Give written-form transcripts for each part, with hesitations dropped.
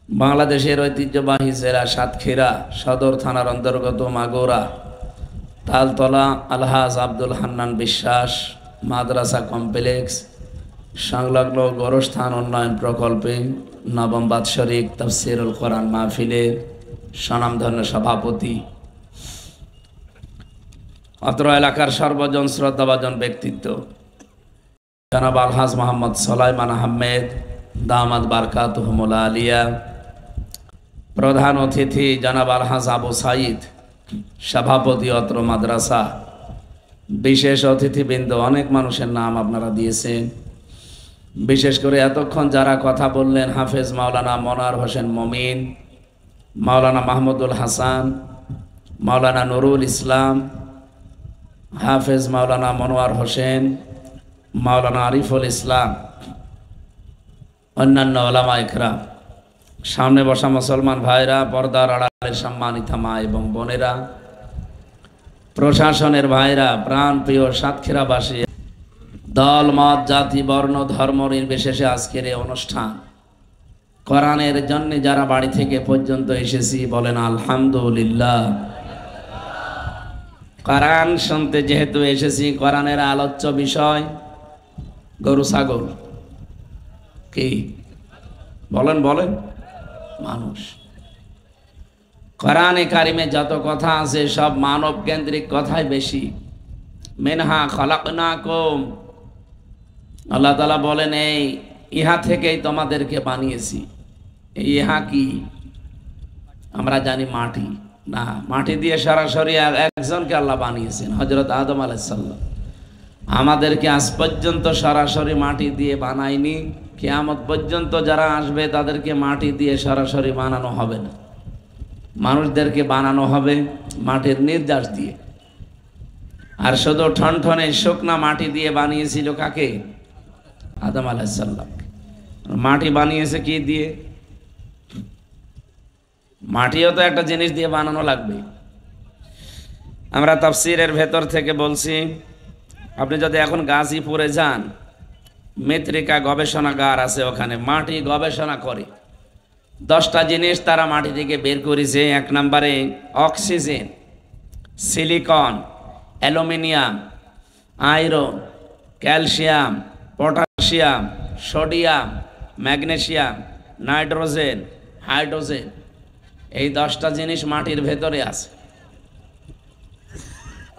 বাংলাদেশের ঐতিহ্যবাহী জেলা সাতক্ষীরা সদর থানার অন্তর্গত মাগুরা তালতলা আলহাজ আব্দুল হান্নান বিশ্বাস মাদ্রাসা কমপ্লেক্স সংলগ্ন গোরস্থান উন্নয়ন প্রকল্পে নবম বাৎসরিক তাফসিরুল কোরআন মাহফিলের স্বনামধন্য সভাপতি, অত্র এলাকার সর্বজন শ্রদ্ধাভাজন ব্যক্তিত্ব জনাব আলহাজ মোহাম্মদ সোলাইমান আহমেদ দামাত বারকাতুহুমুল আলিয়া, প্রধান অতিথি জনাব আলহাজ আবু সাইদ সভাপতি অত্র মাদ্রাসা, বিশেষ অতিথিবৃন্দ, অনেক মানুষের নাম আপনারা দিয়েছেন। বিশেষ করে এতক্ষণ যারা কথা বললেন, হাফেজ মাওলানা মনোয়ার হোসেন মমিন, মাওলানা মাহমুদুল হাসান, মাওলানা নুরুল ইসলাম, হাফেজ মাওলানা মনোয়ার হোসেন, মাওলানা আরিফুল ইসলাম, অন্যান্য ওলামা ইকরাম, সামনে বসা মুসলমান ভাইরা, পর্দার আড়ালের সম্মানিতা মা এবং বোনেরা, প্রশাসনের ভাইরা, প্রাণ প্রিয় সাতক্ষীরাবাসী, দল মত জাতি বর্ণ ধর্ম নির্বিশেষে আজকের এই অনুষ্ঠান কোরআনের জন্য যারা বাড়ি থেকে পর্যন্ত এসেছি বলেন আলহামদুলিল্লাহ। কোরআন শুনতে যেহেতু এসেছি, কোরআনের আলোচ্য বিষয় গরু ছাগল, কি বলেন বলেন মানুষ। কোরআনে কারিমে যত কথা আছে সব মানব কেন্দ্রিক কথাই বেশি। মিনহা খলাকনাকুম, আল্লাহ তাআলা বলেন এই ইহা থেকেই তোমাদেরকে বানিয়েছি। এই ইহা কি? আমরা জানি মাটি না, মাটি দিয়ে সরাসরি একজনকে আল্লাহ বানিয়েছেন, হযরত আদম আলাইহিস সালাম। আমাদেরকে আজ পর্যন্ত সরাসরি মাটি দিয়ে বানায়নি। কিয়ামত পর্যন্ত যারা আসবে তাদেরকে মাটি দিয়ে সরাসরি বানানো হবে না, মানুষদেরকে বানানো হবে মাটির নির্যাস দিয়ে। আর শুধু ঠনঠনে শুকনা মাটি দিয়ে বানিয়েছিল কাকে? আদম আলাইহিস সালাম। মাটি বানিয়েছে কি দিয়ে? মাটিও তো একটা জিনিস দিয়ে বানানো লাগবে। আমরা তাফসীরের ভেতর থেকে বলছি, আপনি যদি এখন গাজীপুরে যান, মৃত্তিকা গবেষণাগার আছে, ওখানে মাটি গবেষণা করে 10টা জিনিস তারা মাটি থেকে বের করেছে। 1 নম্বরে oxygen, silicon, aluminium, iron, calcium, potassium, sodium, magnesium, nitrogen, hydrogen. এই 10টা জিনিস মাটির ভেতরে আছে।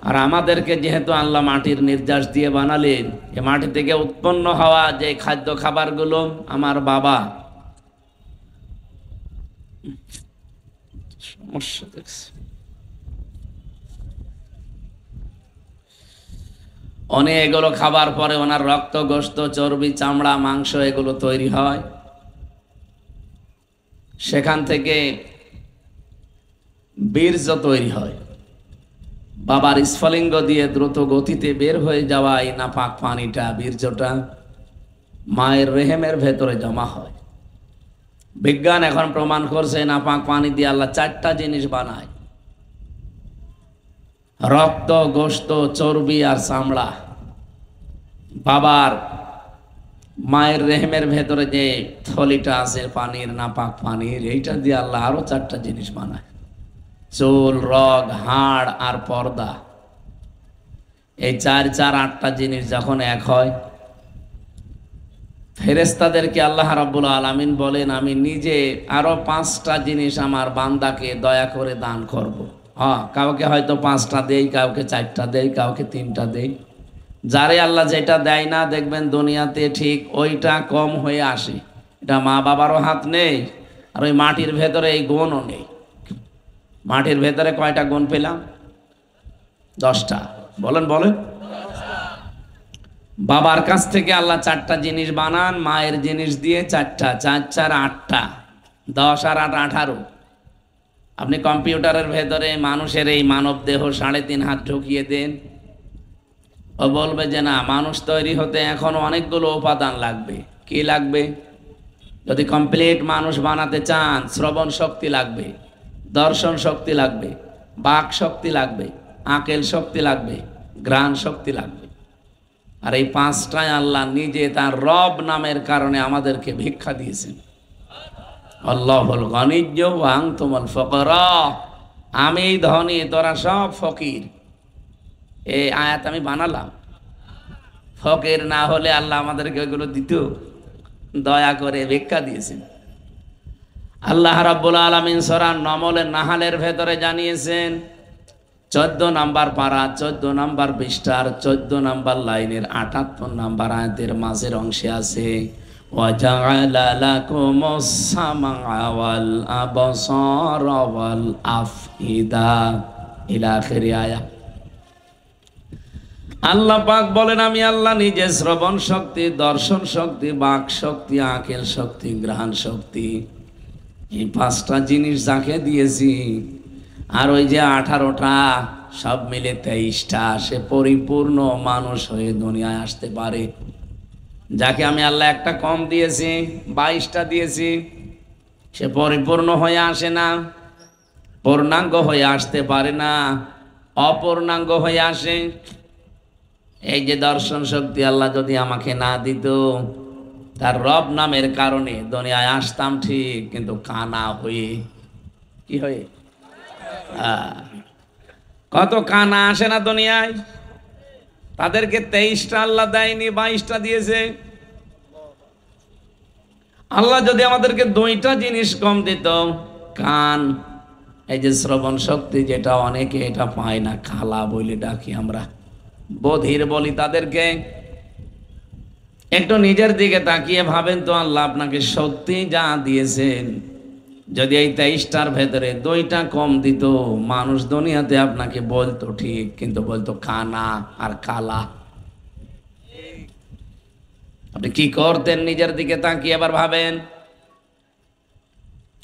আর আমাদেরকে যেহেতু আল্লাহ মাটির নির্যাস দিয়ে বানালেন, এ মাটি থেকে উৎপন্ন হওয়া যে খাদ্য খাবারগুলো, আমার বাবা সমস্যা দেখছে, উনি এগুলো খাবার পরে ওনার রক্ত, গোশত, চর্বি, চামড়া, মাংস এগুলো তৈরি হয়। সেখান থেকে বীর্য তৈরি হয়। বাবার স্ফলিঙ্গ দিয়ে দ্রুত গতিতে বের হয়ে যাওয়া এই নাপাক পানিটা, বীর্যটা মায়ের রেহেমের ভেতরে জমা হয়। বিজ্ঞান এখন প্রমাণ করছে নাপাক পানি দিয়ে আল্লাহ 4টা জিনিস বানায়: রক্ত, গোশত, চর্বি আর চামড়া। বাবার মায়ের রেহেমের ভেতরে যে থলিটা আছে পানির, নাপাক পানির, এইটা দিয়ে আল্লাহ আরো 4টা জিনিস বানায়: চুল, রগ, হাড় আর পর্দা। এই 4 8টা জিনিস যখন এক হয়, ফেরেশতাদেরকে আল্লাহ রাব্বুল আলামিন বলেন, আমি নিজে আরো 5টা জিনিস আমার বান্দাকে দয়া করে দান করব। কাউকে হয়তো 5টা দেই, কাউকে 4টা দেই, কাউকে 3টা দেই। যারে আল্লাহ যেটা দেয় না, দেখবেন দুনিয়াতে ঠিক ওইটা কম হয়ে আসে। এটা মা বাবারও হাত নেই, আর ওই মাটির ভেতরে এই গুণও নেই। মাটির ভেতরে কয়টা গুণ পেলাম? 10টা। বলেন বলেন। বাবার কাছ থেকে আল্লাহ 4টা জিনিস বানান, মায়ের জিনিস দিয়ে 4টা, 4 4 8টা, 10 আর 8 18। আপনি কম্পিউটারের ভেতরে মানুষের এই মানব দেহ 3.5 হাত ঢুকিয়ে দেন, ও বলবে যে না, মানুষ তৈরি হতে এখনো অনেকগুলো উপাদান লাগবে। কি লাগবে? যদি কমপ্লিট মানুষ বানাতে চান, শ্রবণ শক্তি লাগবে, দর্শন শক্তি লাগবে, বাক শক্তি লাগবে, আকেল শক্তি লাগবে, ঘ্রাণ শক্তি লাগবে। আর এই 5টাই আল্লাহ নিজে তার রব নামের কারণে আমাদেরকে ভিক্ষা দিয়েছেন। আল্লাহুল গনিয়্যু ওয়া আনতুমুল ফুকারা, আমি ধনী তোরা সব ফকির। এই আয়াত আমি বানালাম, ফকির না হলে আল্লাহ আমাদেরকে ওইগুলো দিত? দয়া করে ভিক্ষা দিয়েছেন। আল্লাহ রাব্বুল আলামিন সূরা নমলের নাহালের ভেতরে জানিয়েছেন 14 নাম্বার পারা 14 নাম্বার পৃষ্ঠার 14 নাম্বার লাইনের 78 নাম্বার আয়াতের মাঝের অংশে আছে ওয়াজআলা লাকুমুস সামআ ওয়াল আবসারা ওয়াল আফইদা ইলা আখিরি আয়া। আল্লাহ পাক বলেন, আমি আল্লাহ নিজে শ্রবণ শক্তি, দর্শন শক্তি, বাক শক্তি, আকেল শক্তি, গ্রহণ শক্তি, এই 5টা জিনিস যাকে দিয়েছি, আর ওই যে 18টা সব মিলে 23টা, সে পরিপূর্ণ মানুষ হয়ে দুনিয়ায় আসতে পারে। যাকে আমি আল্লাহ একটা কম দিয়েছি, 22টা দিয়েছি, সে পরিপূর্ণ হয়ে আসে না, পূর্ণাঙ্গ হয়ে আসতে পারে না, অপূর্ণাঙ্গ হয়ে আসে। এই যে দর্শন শক্তি আল্লাহ যদি আমাকে না দিত, তার রব নামের কারণে দুনিয়ায় আসতাম ঠিক, কিন্তু কানা হয়ে। কি হয়ে? কত কানা আসে না দুনিয়ায়, তাদেরকে 23টা আল্লাহ দেয়নি, 22টা দিয়েছে। আল্লাহ যদি আমাদেরকে 2টা জিনিস কম দিত, কান, এই যে শ্রবণ শক্তি, যেটা অনেকে এটা পায় না, খালা বলে ডাকি আমরা, বধির বলি তাদেরকে। একটু নিজের দিকে তাকিয়ে ভাবেন তো, আল্লাহ আপনাকে সত্যি যা দিয়েছেন, যদি এই 23টার ভেতরে 2টা কম দিত, মানুষ দুনিয়াতে আপনাকে বলতো ঠিক, কিন্তু বলতো কানা আর কালা। আপনি কি করতেন? নিজের দিকে তাকিয়ে এবার ভাবেন।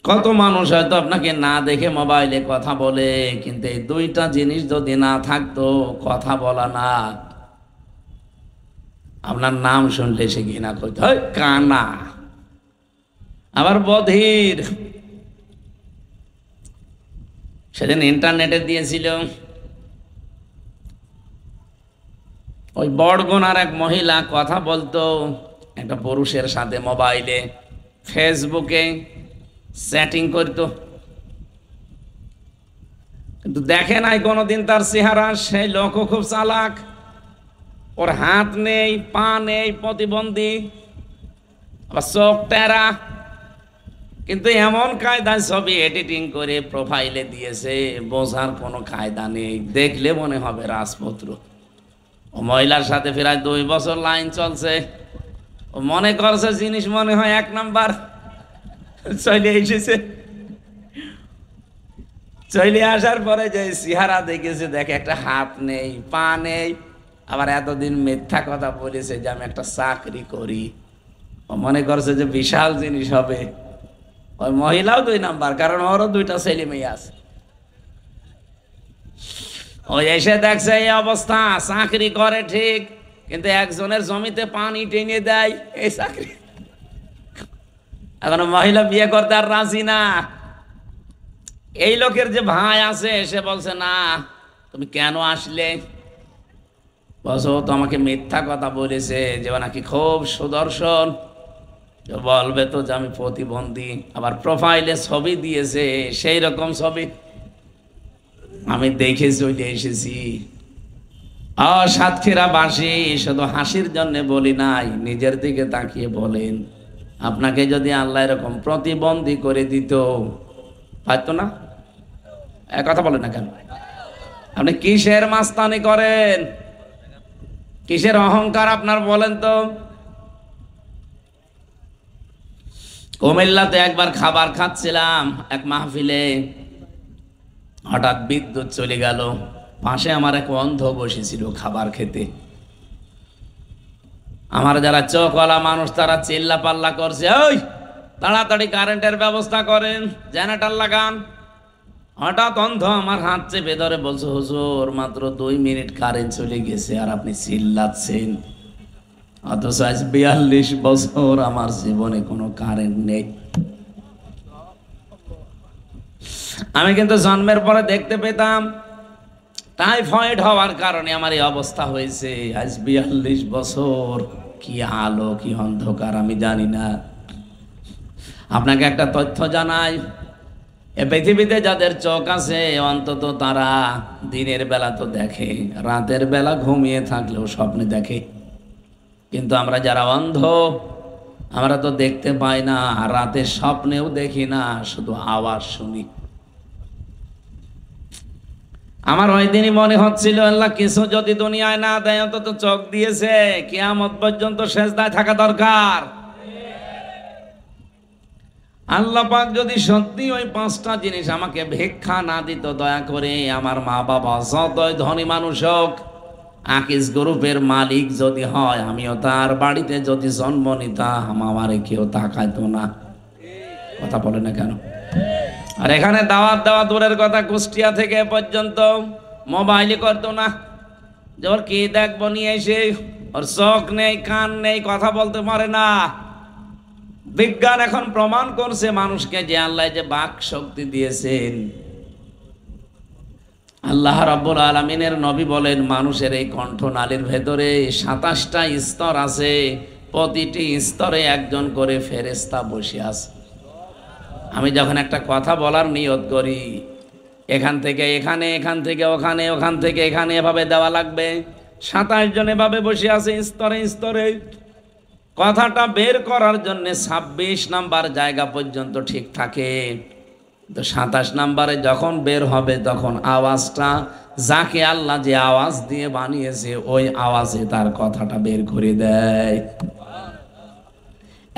কত মানুষ হয়তো আপনাকে না দেখে মোবাইলে কথা বলে, কিন্তু এই 2টা জিনিস যদি না থাকতো, কথা বলা না, আপনার নাম শুনলে সে ঘৃণা করতে হয়, কানা। আবার বধির, সেদিন ইন্টারনেটে দিয়েছিল, ওই বড়গুনার এক মহিলা কথা বলতো একটা পুরুষের সাথে মোবাইলে, ফেসবুকে চ্যাটিং করতো, কিন্তু দেখে নাই কোনোদিন তার চেহারা। সেই লোকও খুব চালাক, ওর হাত নেই, পা নেই, প্রতিবন্ধী, আবার চোখ টেরা, কিন্তু এমন কায়দায় ছবি এডিটিং করে প্রোফাইলে দিয়েছে, বোঝার কোনো কায়দা নেই, দেখলে মনে হবে রাজপুত্র। ও মহিলার সাথে প্রায় 2 বছর লাইন চলছে, ও মনে করছে জিনিস মনে হয় 1 নাম্বার, চলে এসেছে। চলে আসার পরে যে চেহারা দেখেছে, দেখে একটা হাত নেই, পা নেই, আবার এতদিন মিথ্যা কথা বলেছে যে আমি একটা চাকরি করি, ও মনে করছে যে বিশাল জিনিস হবে। ওই মহিলাও 2 নাম্বার, কারণ ওরও 2টা ছেলে মেয়ে আছে। ওই এসে দেখছে এই অবস্থা, চাকরি করে ঠিক, কিন্তু একজনের জমিতে পানি টেনে দেয়, এই চাকরি। এখন মহিলা বিয়ে করতে আর রাজি না। এই লোকের যে ভাই আছে, সে বলছে, না তুমি কেন আসলে? বলছো তো আমাকে মিথ্যা কথা বলেছে যে নাকি খুব সুদর্শন, বলবে তো যে আমি প্রতিবন্ধী, আবার প্রোফাইলে ছবি দিয়েছে সেই রকম ছবি, আমি দেখে চলে এসেছি। সাতক্ষীরাবাসী শুধু হাসির জন্য বলি নাই, নিজের দিকে তাকিয়ে বলেন, আপনাকে যদি আল্লাহ এরকম প্রতিবন্ধী করে দিত, পারতো না? কথা বলেন না কেন? আপনি কিসের মাস্তানি করেন, কিসের অহংকার আপনার বলেন তো? কুমিল্লাতে একবার খাবার খাচ্ছিলাম এক মাহফিলে, হঠাৎ বিদ্যুৎ চলে গেল। পাশে আমার এক অন্ধ বসেছিল খাবার খেতে। আমার যারা চোখওয়ালা মানুষ, তারা চিল্লা পাল্লা করছে, ওই তাড়াতাড়ি কারেন্টের ব্যবস্থা করেন, জেনারেটর লাগান। হঠাৎ অন্ধ আমার হাত চেপে ধরে বলছে, হুজুর মাত্র 2 মিনিট কারেন্ট চলে গেছে আর আপনি চিল্লাচ্ছেন, অথচ আজ 42 বছর আমার জীবনে কোনো কারেন্ট নেই। আমি কিন্তু জন্মের পরে দেখতে পেতাম, টাইফয়েড হওয়ার কারণে আমার এই অবস্থা হয়েছে। আজ 42 বছর, কি আলো কি অন্ধকার আমি জানি না। আপনাকে একটা তথ্য জানাই, এ পৃথিবীতে যাদের চোখ আছে অন্তত তারা দিনের বেলা তো দেখে, রাতের বেলা ঘুমিয়ে থাকলেও স্বপ্নে দেখে। কিন্তু আমরা যারা অন্ধ, আমরা তো দেখতে পাই না, রাতের স্বপ্নেও দেখি না, শুধু আওয়াজ শুনি। আমার ওই দিনই মনে হচ্ছিল, আল্লাহ কিছু যদি দুনিয়ায় না দেয়, অন্তত চোখ দিয়েছে, কিয়ামত পর্যন্ত সেজদায় থাকা দরকার। আল্লাহ পাক যদি সত্যি ওই 5টা জিনিস আমাকে ভিক্ষা না দিত, দয়া করে আমার মা বাবা যতই ধনী মানুষ হোক, আকিস গ্রুপের মালিক যদি হয়, আমিও তার বাড়িতে যদি জন্ম নিতাম, আমারে কেউ তাকাইতো না। কথা বলে না কেন? আর এখানে দাওয়াত দেওয়া দূরের কথা, কুষ্টিয়া থেকে পর্যন্ত মোবাইলই করতো না। যে ওর কি দেখবো নিয়ে এসে, ওর চোখ নেই, কান নেই, কথা বলতে পারে না। বিজ্ঞান এখন প্রমাণ করছে মানুষকে যে আল্লাহ যে বাক শক্তি দিয়েছেন। আল্লাহ রাব্বুল আলামিনের নবী বলেন, মানুষের এই কণ্ঠনালীর ভেতরে 27টা স্তর আছে, প্রতিটি স্তরে একজন করে ফেরেশতা বসে আছে। আমি যখন একটা কথা বলার নিয়ত করি, এখান থেকে এখানে, এখান থেকে ওখানে, ওখান থেকে এখানে, এভাবে দেওয়া লাগবে। 27 জন এভাবে বসে আছে স্তরে স্তরে। কথাটা বের করার জন্য 26 নাম্বার জায়গা পর্যন্ত ঠিক থাকে, তো 27 নাম্বারে যখন বের হবে, তখন আওয়াজটা যাকে আল্লাহ যে আওয়াজ দিয়ে বানিয়েছে, ওই আওয়াজে তার কথাটা বের করে দেয়।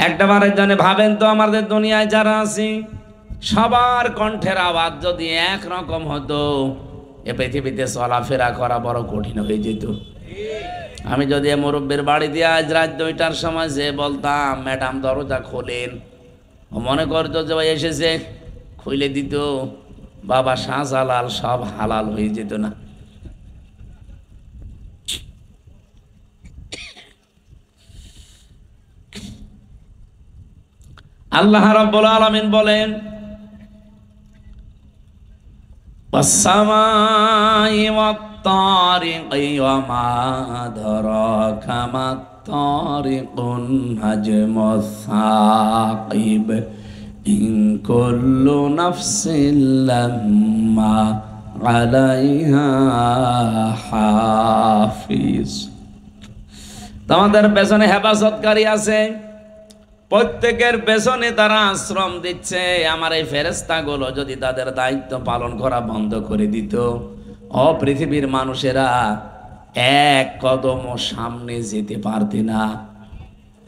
একবারের জন্য ভাবেন তো, আমাদের দুনিয়ায় যারা আছি, সবার কণ্ঠের আওয়াজ যদি একরকম হতো, এ পৃথিবীতে চলাফেরা করা বড় কঠিন হয়ে যেত। আমি যদি মুরব্বীর বাড়ি দিয়ে আজ রাত 2টার সময় যে বলতাম, ম্যাডাম দরজা খোলেন, মনে করতো যে ভাই এসেছে, খুলে দিত, বাবা শাহজালাল, সব হালাল হয়ে যেত না? আল্লাহ রাব্বুল আলামিন বলেন, ওয়াস-সামাই ওয়াত-তারিকি ওয়া মা আদরাকা মাত-তারিকুন নাজমুস-সাকিব ইন কুল্লু নাফসিন লাম্মা আলাইহা হাফিজ। তোমাদের পেছনে হেফাজতকারী আছে, প্রত্যেকের পেছনে তারা আশ্রম দিচ্ছে। আমার এই ফেরেশতাগুলো যদি তাদের দায়িত্ব পালন করা বন্ধ করে দিত, পৃথিবীর মানুষেরা এক কদম সামনে যেতে পারতে না।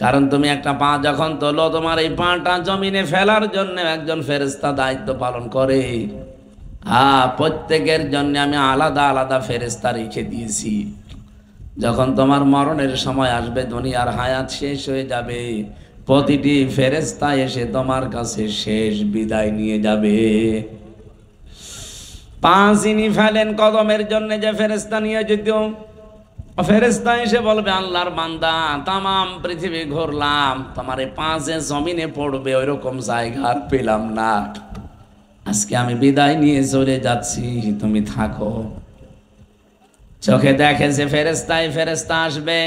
কারণ তুমি একটা পা যখন তোলো, তোমার এই পাটা জমিনে ফেলার জন্য একজন ফেরেশতা দায়িত্ব পালন করে। প্রত্যেকের জন্য আমি আলাদা আলাদা ফেরেশতা রেখে দিয়েছি। যখন তোমার মরণের সময় আসবে, দুনিয়ার হায়াত শেষ হয়ে যাবে, প্রতিটি ফেরেশতা এসে তোমার কাছে শেষ বিদায় নিয়ে যাবে। পা যিনি ফেলেন কদমের জন্য, যে ফেরেশতা নিয়ে যেত, ফেরেশতা এসে বলবে, আল্লাহর বান্দা, তামাম পৃথিবী ঘুরলাম, তোমার এই পা যে জমিনে পড়বে ওইরকম জায়গা আর পেলাম না, আজকে আমি বিদায় নিয়ে চলে যাচ্ছি, তুমি থাকো। চোখে দেখে যে ফেরেশতা আসবে,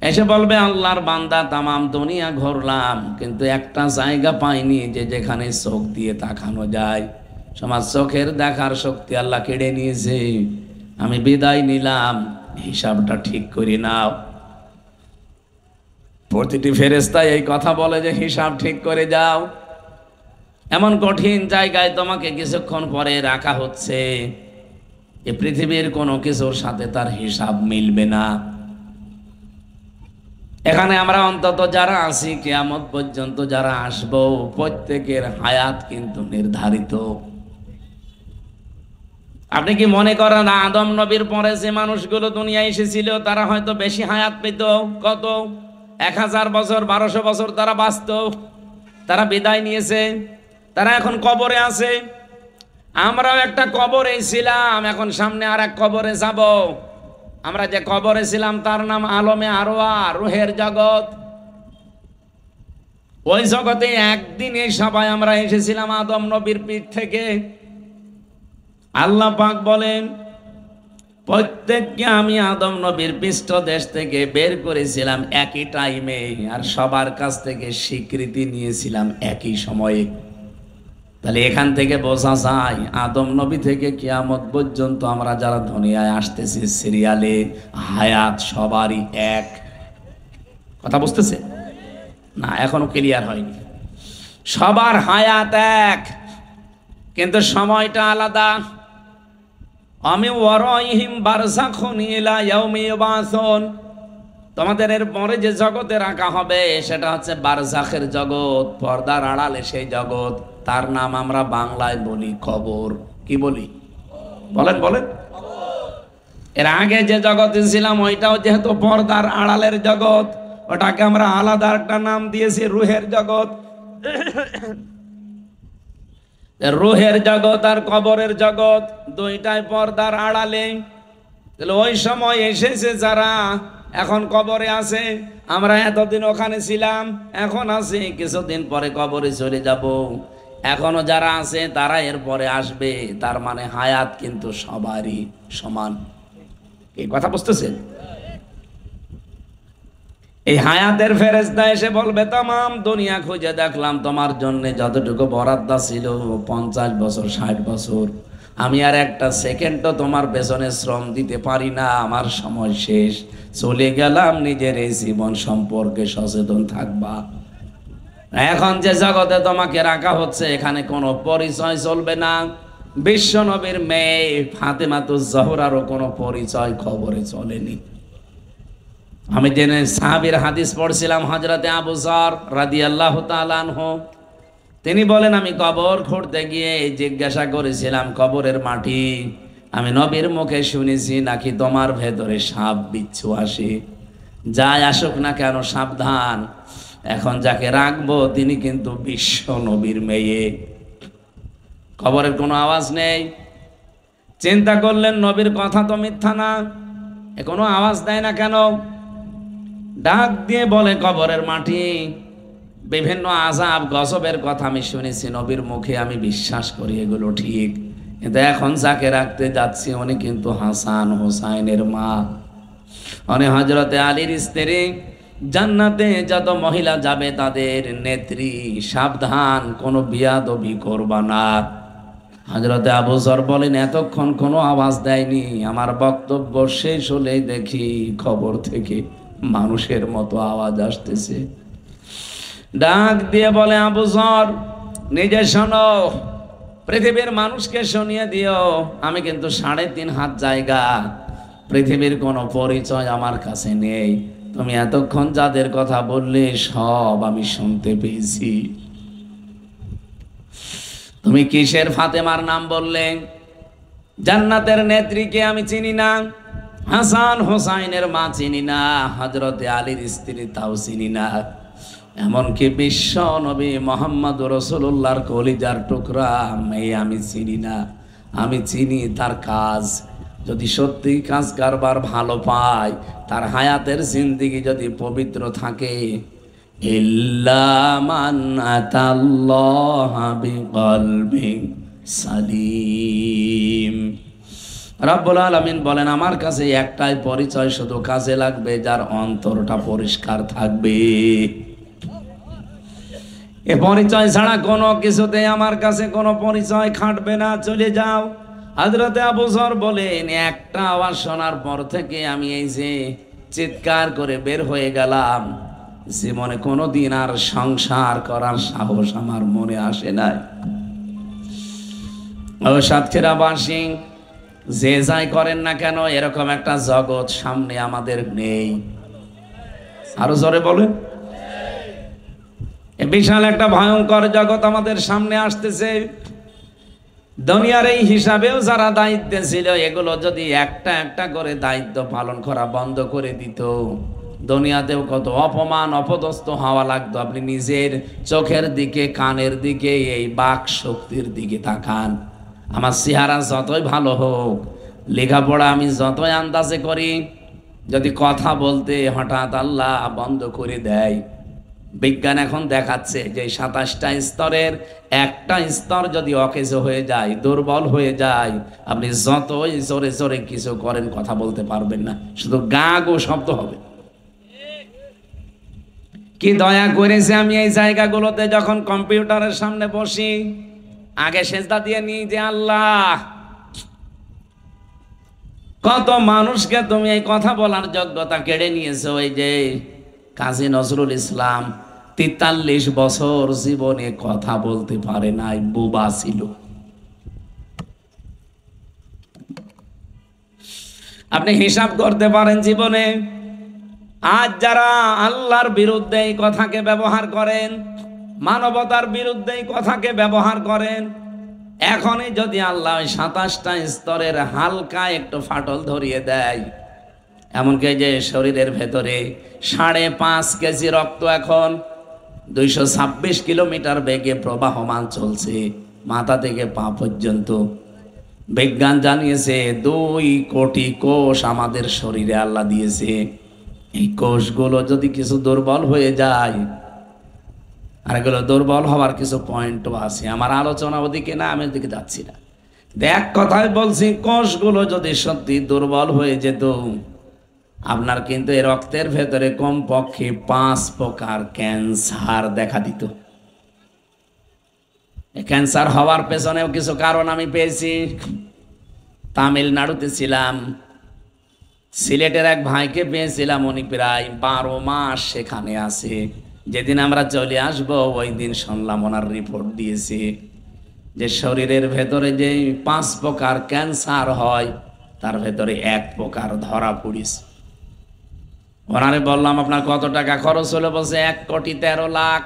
এসে বলবে, আল্লাহর বান্দা, তামাম দুনিয়া ঘুরলাম, কিন্তু একটা জায়গা পাইনি যে যেখানে চোখ দিয়ে তাকানো যায়। সমাজ চোখের দেখার শক্তি আল্লাহ কেড়ে নিয়েছে, আমি বিদায় নিলাম, হিসাবটা ঠিক করে নাও। প্রতিটি ফেরেশতা এই কথা বলে যে হিসাব ঠিক করে যাও। এমন কঠিন জায়গায় তোমাকে কিছুক্ষণ পরে রাখা হচ্ছে, এ পৃথিবীর কোনো কিছুর সাথে তার হিসাব মিলবে না। এখানে আমরা অন্তত যারা আছি, কিয়ামত পর্যন্ত যারা আসবো, প্রত্যেকের হায়াত কিন্তু নির্ধারিত। আপনি কি মনে করেন আদম নবীর পরে যে মানুষগুলো দুনিয়ায় এসেছিল, তারা হয়তো বেশি হায়াত পেত? কত 1000 বছর, 1200 বছর তারা বাঁচত, তারা বিদায় নিয়েছে, তারা এখন কবরে আছে। আমরাও একটা কবরে ছিলাম, এখন সামনে আর এক কবরে যাব। আমরা যে কবরে ছিলাম তার নাম আলমে আরওয়া, রুহের জগৎ। ওই জগতে একদিনে সবাই আমরা এসেছিলাম আদম নবীর পিঠ থেকে। আল্লাহ পাক বলেন, প্রত্যেককে আমি আদম নবীর পৃষ্ঠদেশ থেকে বের করেছিলাম একই টাইমে, আর সবার কাছ থেকে স্বীকৃতি নিয়েছিলাম একই সময়ে। তাহলে এখান থেকে বোঝা যায় আদম নবী থেকে কিয়ামত পর্যন্ত আমরা যারা দুনিয়ায় আসতেছি সিরিয়ালে হায়াত সবারই এক। কথা বুঝতেছে না? এখনো ক্লিয়ার হয়নি। সবার হায়াত এক, কিন্তু সময়টা আলাদা। আমি ওয়ারাইহিম বারযাখুন ইলা ইয়াউমি ইউবাসুন, তোমাদের এর পরে যে জগতে রাখা হবে সেটা হচ্ছে বারজাখের জগৎ, পর্দার আড়ালে সেই জগৎ। তার নাম আমরা বাংলায় বলি কবর। কি বলি? বলেন বলেন। এর আগে যে জগতে ছিলাম ওইটাও যেহেতু পর্দার আড়ালের জগৎ, ওটাকে আমরা আলাদা একটা নাম দিয়েছি রুহের জগৎ। রুহের জগৎ আর কবরের জগৎ দুইটাই পর্দার আড়ালে। তাহলে ওই সময় এসেছে যারা এখন কবরে আছে, আমরা এতদিন ওখানে ছিলাম, এখন আছি, কিছুদিন পরে কবরে চলে যাব। এখনো যারা আছে তারা এর পরে আসবে। তার মানে হায়াত কিন্তু সবারই সমান। এই কথা বুঝতেছেন? এই হায়াতের ফেরেশতা এসে বলবে, তামাম দুনিয়া খুঁজে দেখলাম, তোমার জন্য যতটুকু বরাদ্দ ছিল 50 বছর 60 বছর, আমি আর একটা সেকেন্ডও তোমার পেছনে শ্রম দিতে পারি না, আমার সময় শেষ, চলে গেলাম। নিজের এই জীবন সম্পর্কে সচেতন থাকবা। এখন যে জগতে তোমাকে রাখা হচ্ছে এখানে কোনো পরিচয় চলবে না। বিশ্ব নবীর মেয়ে ফাতেমাতুজ জহরারও কোনো পরিচয় খবরে চলেনি। আমি জেনে সাহাবীর হাদিস পড়ছিলাম, হযরতে আবু যর রাদিয়াল্লাহু তাআলা আনহু তিনি বলেন, আমি কবর খুঁড়তে গিয়ে জিজ্ঞাসা করেছিলাম, কবরের মাটি আমি নবীর মুখে শুনেছি নাকি তোমার ভেতরে সাপ বিচ্ছু আসে? যাই আসুক না কেন সাবধান, এখন যাকে রাখবো তিনি কিন্তু বিশ্ব নবীর মেয়ে। কবরের কোনো আওয়াজ নেই। চিন্তা করলেন নবীর কথা তো মিথ্যা না, এ কোনো আওয়াজ দেয় না কেন? ডাক দিয়ে বলে, কবরের মাটি বিভিন্ন আযাব গজবের কথা আমি শুনেছি নবীর মুখে, আমি বিশ্বাস করি এগুলো ঠিক, কিন্তু এখন যাকে রাখতে যাচ্ছি উনি কিন্তু হাসান হোসাইনের মা, উনি হযরতে আলীর স্ত্রী, জান্নাতে যত মহিলা যাবে তাদের নেত্রী। সাবধান, কোনো বিয়াদবি করবা না। হযরতে আবু যর বলেন, এতক্ষণ কোনো আওয়াজ দেয়নি, আমার বক্তব্য শেষ হলেই দেখি খবর থেকে মানুষের মতো আওয়াজ আসতেছে। ডাক দিয়ে বলে, আবু যর নিজে শোনো, পৃথিবীর মানুষকে শুনিয়ে দিও, আমি কিন্তু 3.5 হাত জায়গা, পৃথিবীর কোনো পরিচয় আমার কাছে নেই। তুমি এতক্ষণ যাদের কথা বললে সব আমি শুনতে পেয়েছি। তুমি কিসের ফাতেমার নাম বললে? জান্নাতের নেত্রীকে আমি চিনি না, হাসান হোসাইনের মা চিনি না, হযরতে আলীর স্ত্রী তাও চিনি না, এমনকি বিশ্ব নবী মুহাম্মদ রাসূলুল্লাহর কলিজার টুকরা মেয়ে আমি চিনি না। আমি চিনি তার কাজ, যদি সত্যি কাজ কারবার ভালো পায়, তার হায়াতের জিন্দেগি যদি পবিত্র থাকে, ইল্লা মান আতাল্লাহা বিকলবিন সালিম। রব্বুল আলামিন বলেন, আমার কাছে একটাই পরিচয় শুধু কাজে লাগবে, যার অন্তরটা পরিষ্কার থাকবে। এ পরিচয় ছাড়া কোনো কিছুতে আমার কাছে কোনো পরিচয় খাটবে না, চলে যাও। হযরতে আবু যর বলেন, একটা আওয়াজ শোনার পর থেকে আমি এই যে চিৎকার করে বের হয়ে গেলাম, জীবনে কোনোদিন আর সংসার করার সাহস আমার মনে আসে নাই। ও সাতক্ষীরাবাসী, যে যাই করেন না কেন, এরকম একটা জগৎ সামনে আমাদের নেই। আরো জোরে বলেন। বিশাল একটা ভয়ঙ্কর জগৎ আমাদের সামনে আসতেছে। দুনিয়ার এই হিসাবেও যারা দায়িত্বে ছিল, এগুলো যদি একটা একটা করে দায়িত্ব পালন করা বন্ধ করে দিত, দুনিয়াতেও কত অপমান অপদস্থ হওয়া লাগতো। আপনি নিজের চোখের দিকে, কানের দিকে, এই বাক শক্তির দিকে তাকান। আমার চেহারা যতই ভালো হোক, লেখাপড়া আমি যতই আন্দাজে করি, যদি কথা বলতে হঠাৎ আল্লাহ বন্ধ করে দেয়, বিজ্ঞান এখন দেখাচ্ছে যে 27টা স্তরের একটা স্তর যদি অকেজ হয়ে যায়, দুর্বল হয়ে যায়, আপনি যতই জোরে জোরে কিছু করেন কথা বলতে পারবেন না, শুধু গা গো শব্দ হবে। কি দয়া করেছে আমি এই জায়গাগুলোতে যখন কম্পিউটারের সামনে বসি আগে সেজদা দিয়ে নিই যে আল্লাহ, কত মানুষকে তুমি এই কথা বলার যোগ্যতা কেড়ে নিয়েছো। এই যে কাজী নজরুল ইসলাম 43 বছর জীবনে কথা বলতে পারে নাই, বোবা ছিল। আপনি হিসাব করতে পারেন জীবনে আজ যারা আল্লাহর বিরুদ্ধে এই কথাকে ব্যবহার করেন, মানবতার বিরুদ্ধে এই কথাকে ব্যবহার করেন, এখনই যদি আল্লাহ 27টা স্তরের হালকা একটু ফাটল ধরিয়ে দেয়, এমনকি যে শরীরের ভেতরে 5.5 কেজি রক্ত এখন 226 কিলোমিটার বেগে প্রবাহমান চলছে মাথা থেকে পা পর্যন্ত। বিজ্ঞান জানিয়েছে 2 কোটি কোষ আমাদের শরীরে আল্লাহ দিয়েছে। এই কোষগুলো যদি কিছু দুর্বল হয়ে যায়, আর এগুলো দুর্বল হওয়ার কিছু পয়েন্টও আছে, আমার আলোচনা ওদিকে না, আমি ওদিকে যাচ্ছি না। দেখ কথাই বলছি, কোষগুলো যদি সত্যি দুর্বল হয়ে যেত, আপনার কিন্তু এই রক্তের ভেতরে কমপক্ষে 5 প্রকার ক্যান্সার দেখা দিত। ক্যান্সার হওয়ার পেছনেও কিছু কারণ আমি পেয়েছি। তামিলনাড়ুতে ছিলাম, সিলেটের এক ভাইকে পেয়েছিলাম, উনি প্রায় 12 মাস সেখানে আছে। যেদিন আমরা চলে আসব ওই দিন শুনলাম ওনার রিপোর্ট দিয়েছে যে শরীরের ভেতরে যে 5 প্রকার ক্যান্সার হয় তার ভেতরে 1 প্রকার ধরা পড়িছে। ওনারে বললাম আপনার কত টাকা খরচ হলো? বলছে 1,13,00,000।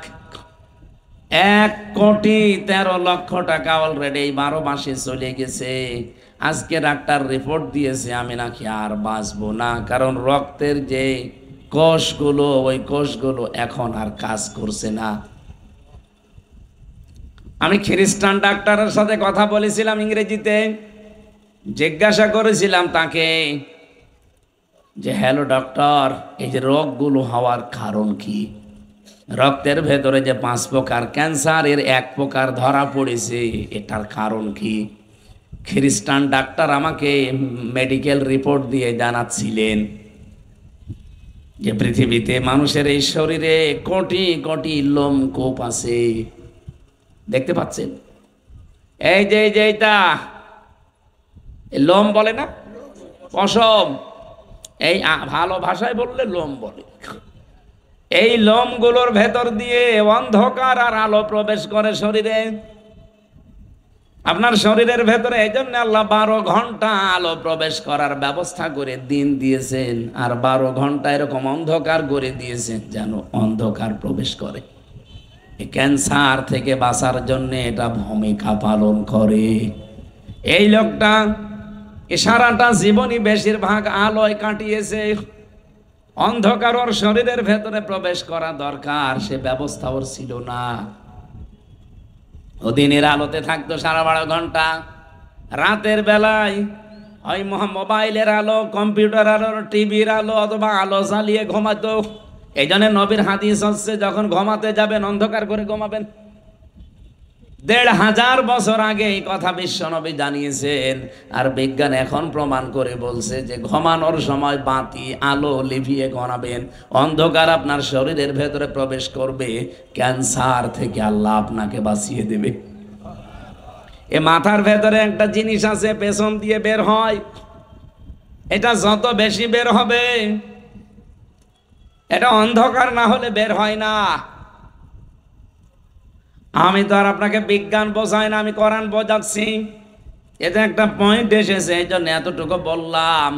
1,13,00,000 টাকা অলরেডি এই 12 মাসে চলে গেছে। আজকে ডাক্তার রিপোর্ট দিয়েছে আমি নাকি আর বাঁচবো না, কারণ রক্তের যে কোষগুলো, ওই কোষগুলো এখন আর কাজ করছে না। আমি খ্রিস্টান ডাক্তারের সাথে কথা বলেছিলাম ইংরেজিতে, জিজ্ঞাসা করেছিলাম তাকে যে হ্যালো ডক্টর, এই যে রোগগুলো হওয়ার কারণ কি? রক্তের ভেতরে যে 5 প্রকার ক্যান্সার, এর 1 প্রকার ধরা পড়েছে, এটার কারণ কি? খ্রিস্টান ডাক্তার আমাকে মেডিকেল রিপোর্ট দিয়ে জানাচ্ছিলেন যে পৃথিবীতে মানুষের এই শরীরে কোটি কোটি লোমকূপ আছে। দেখতে পাচ্ছেন এই যে এইটা লোম বলে না, পশম, এই ভালো ভাষায় বললে লোম বলে। এই লোমগুলোর ভেতর দিয়ে অন্ধকার আর আলো প্রবেশ করে শরীরে। আপনার শরীরের ভেতরে এই জন্য আল্লাহ 12 ঘন্টা আলো প্রবেশ করার ব্যবস্থা করে দিন দিয়েছেন, আর 12 ঘন্টা এরকম অন্ধকার করে দিয়েছেন যেন অন্ধকার প্রবেশ করে। এই ক্যান্সার থেকে বাঁচার জন্য এটা ভূমিকা পালন করে। এই লোকটা সারাটা জীবনই বেশিরভাগ আলোয় কাটিয়েছে, অন্ধকার ওর শরীরের ভেতরে প্রবেশ করা দরকার, সে ব্যবস্থা ওর ছিল না। ও দিনের আলোতে থাকতো 12.5 ঘন্টা, রাতের বেলায় ওই মোবাইলের আলো, কম্পিউটার আলো, টিভির আলো অথবা আলো জ্বালিয়ে ঘুমাতো। এই জন্য নবীর হাদিস হচ্ছে যখন ঘুমাতে যাবেন অন্ধকার করে ঘুমাবেন। 1500 বছর আগে এই কথা বিশ্ব নবী জানিয়েছেন। আর বিজ্ঞান এখন প্রমাণ করে বলছে যে ঘুমানোর সময় বাতি আলো লিভিয়ে ঘুমাবেন, অন্ধকার আপনার শরীরের ভেতরে প্রবেশ করবে, ক্যান্সার থেকে আল্লাহ আপনাকে বাঁচিয়ে দেবে। এ মাথার ভেতরে একটা জিনিস আছে, পেছন দিয়ে বের হয়, এটা যত বেশি বের হবে, এটা অন্ধকার না হলে বের হয় না। আমি তো আর আপনাকে বিজ্ঞান বোঝাই না, আমি কোরআন বোঝাচ্ছি। এটা একটা পয়েন্ট এসেছে, এই জন্য এতটুকু বললাম।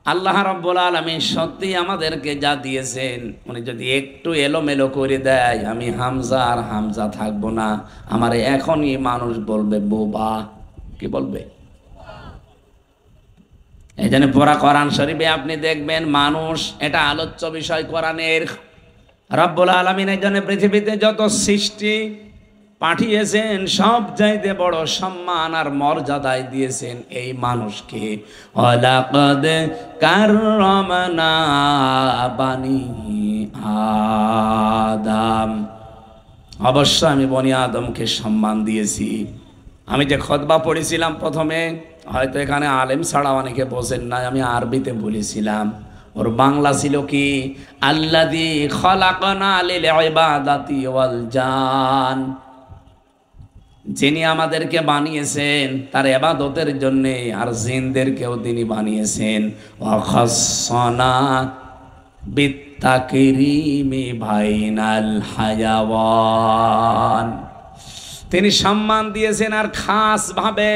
আল্লাহ রাব্বুল আলামিন সত্যি আমাদেরকে যা দিয়েছেন, উনি যদি একটু এলোমেলো করে দেয়, আমি হামজা আর হামজা থাকবো না। আমার এখনই মানুষ বলবে বোবা। কি বলবে? এই জন্য পুরা কোরআন শরীফে আপনি দেখবেন মানুষ, এটা আলোচ্য বিষয় কোরআনের। রাব্বুল আলামিন এই জন্য পৃথিবীতে যত সৃষ্টি পাঠিয়েছেন সব চাইতে বড় সম্মান আর মর্যাদায় দিয়েছেন এই মানুষকে। ওয়ালাকাদ কাররামনা বানি আদম, অবশ্য আমি বনি আদমকে সম্মান দিয়েছি। আমি যে খুতবা পড়েছিলাম প্রথমে, হয়তো এখানে আলেম ছাড়া অনেকে বোঝেন না, আমি আরবিতে বলেছিলাম। ওর বাংলা ছিল কি, আল্লাযী খলাকনা লিল ইবাদাতি ওয়াল জান, যিনি আমাদেরকে বানিয়েছেন তার ইবাদতের জন্য, আর জিনদেরকেও তিনি বানিয়েছেন। ওয়া খাসসানা বিত্তাকরিমি বাইনাল হায়াওয়ান, তিনি সম্মান দিয়েছেন আর খাস ভাবে,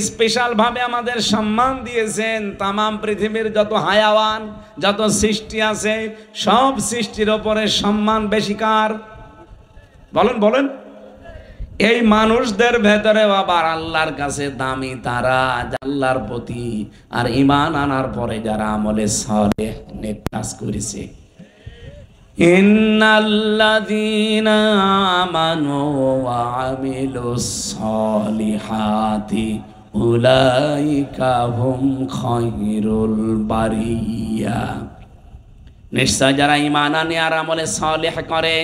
স্পেশাল ভাবে আমাদের সম্মান দিয়েছেন। তামাম পৃথিবীর যত হায়াওয়ান, যত সৃষ্টি আছে, সব সৃষ্টির ওপরে সম্মান বেশি কার? বলেন বলেন। এই মানুষদের ভেতরে আবার আল্লাহর কাছে দামি তারা, আল্লাহর প্রতি আর ঈমান আনার পরে যারা আমলে সালেহ নেক কাজ করেছে। ইন্নাল্লাযীনা আমানু ওয়া আমিলুস সালিহাতি উলাইকা হুম খায়রুল বারিয়া, নিশ্চয় যারা ঈমান আনে আর আমলে সালেহ করে।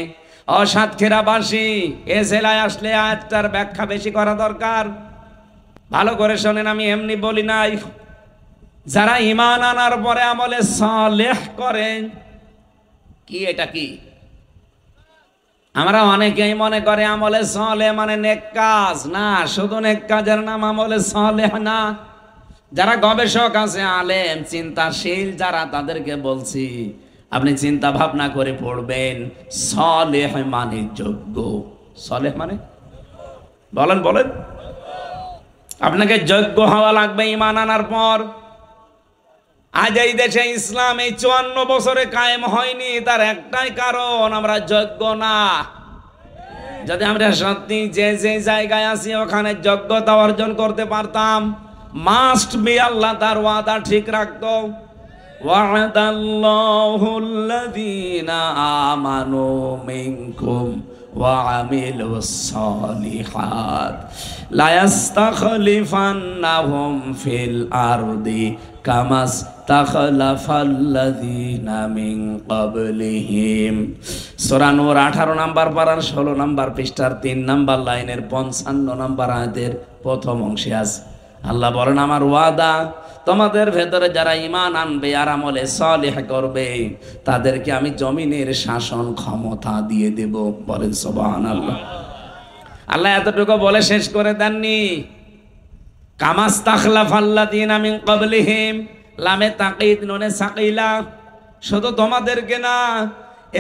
ও সাতক্ষীরাবাসী, এ জেলায় আসলে আয়াতটার ব্যাখ্যা বেশি করা দরকার। ভালো করে শোনেন, আমি এমনি বলি নাই। যারা ঈমান আনার পরে আমলে সালেহ করে, কি এটা কি? আমরা অনেকেই মনে করে আমলে সালেহ মানে নেক কাজ। না, শুধু নেক কাজের নাম আমলে সালেহ না। যারা গবেষক আছে, আলেম চিন্তাশীল যারা, তাদেরকে বলছি আপনি চিন্তা ভাবনা করে পড়বেন। সালেহ মানে যোগ্য। সালেহ মানে বলেন বলেন। আপনাকে যোগ্য হওয়া লাগবে ঈমান আনার পর। আজ এই দেশে ইসলাম এই 54 বছরে কায়েম হয়নি, তার একটাই কারণ, আমরা যোগ্য না। যদি আমরা সত্যি যে যে জায়গায় আছি ওখানে যোগ্যতা অর্জন করতে পারতাম, মাস্ট বি আল্লাহ তার ওয়াদা ঠিক রাখতো। ওয়া'দাল্লাহুল্লাযীনা আমানু মিনকুম ওয়া আমিলুস সালিহাত লা ইস্তাখলিফান্নাহুম ফিল আরদি কামাস্তাখলাফাল্লাযীনা মিন ক্বাবলিহিম। সূরা নূর 18 নম্বর পারার 16 নম্বর পৃষ্ঠার 3 নম্বর লাইনের 55 নম্বর আয়াতের প্রথম অংশে আছে। আল্লাহ বলেন, আমার ওয়াদা তোমাদের ভেতরে যারা ঈমান আনবে আর আমলে সালেহ করবে, তাদেরকে আমি জমিনের শাসন ক্ষমতা দিয়ে দেব। বলেন সুবহানাল্লাহ। আল্লাহ এতটুকু বলে শেষ করে দেননি। কামাস্তাখলাফাল্লাযীনা মিন ক্বাবলিহিম, লামে তাকিদ নুনে সাকিলা, শুধু তোমাদেরকে না,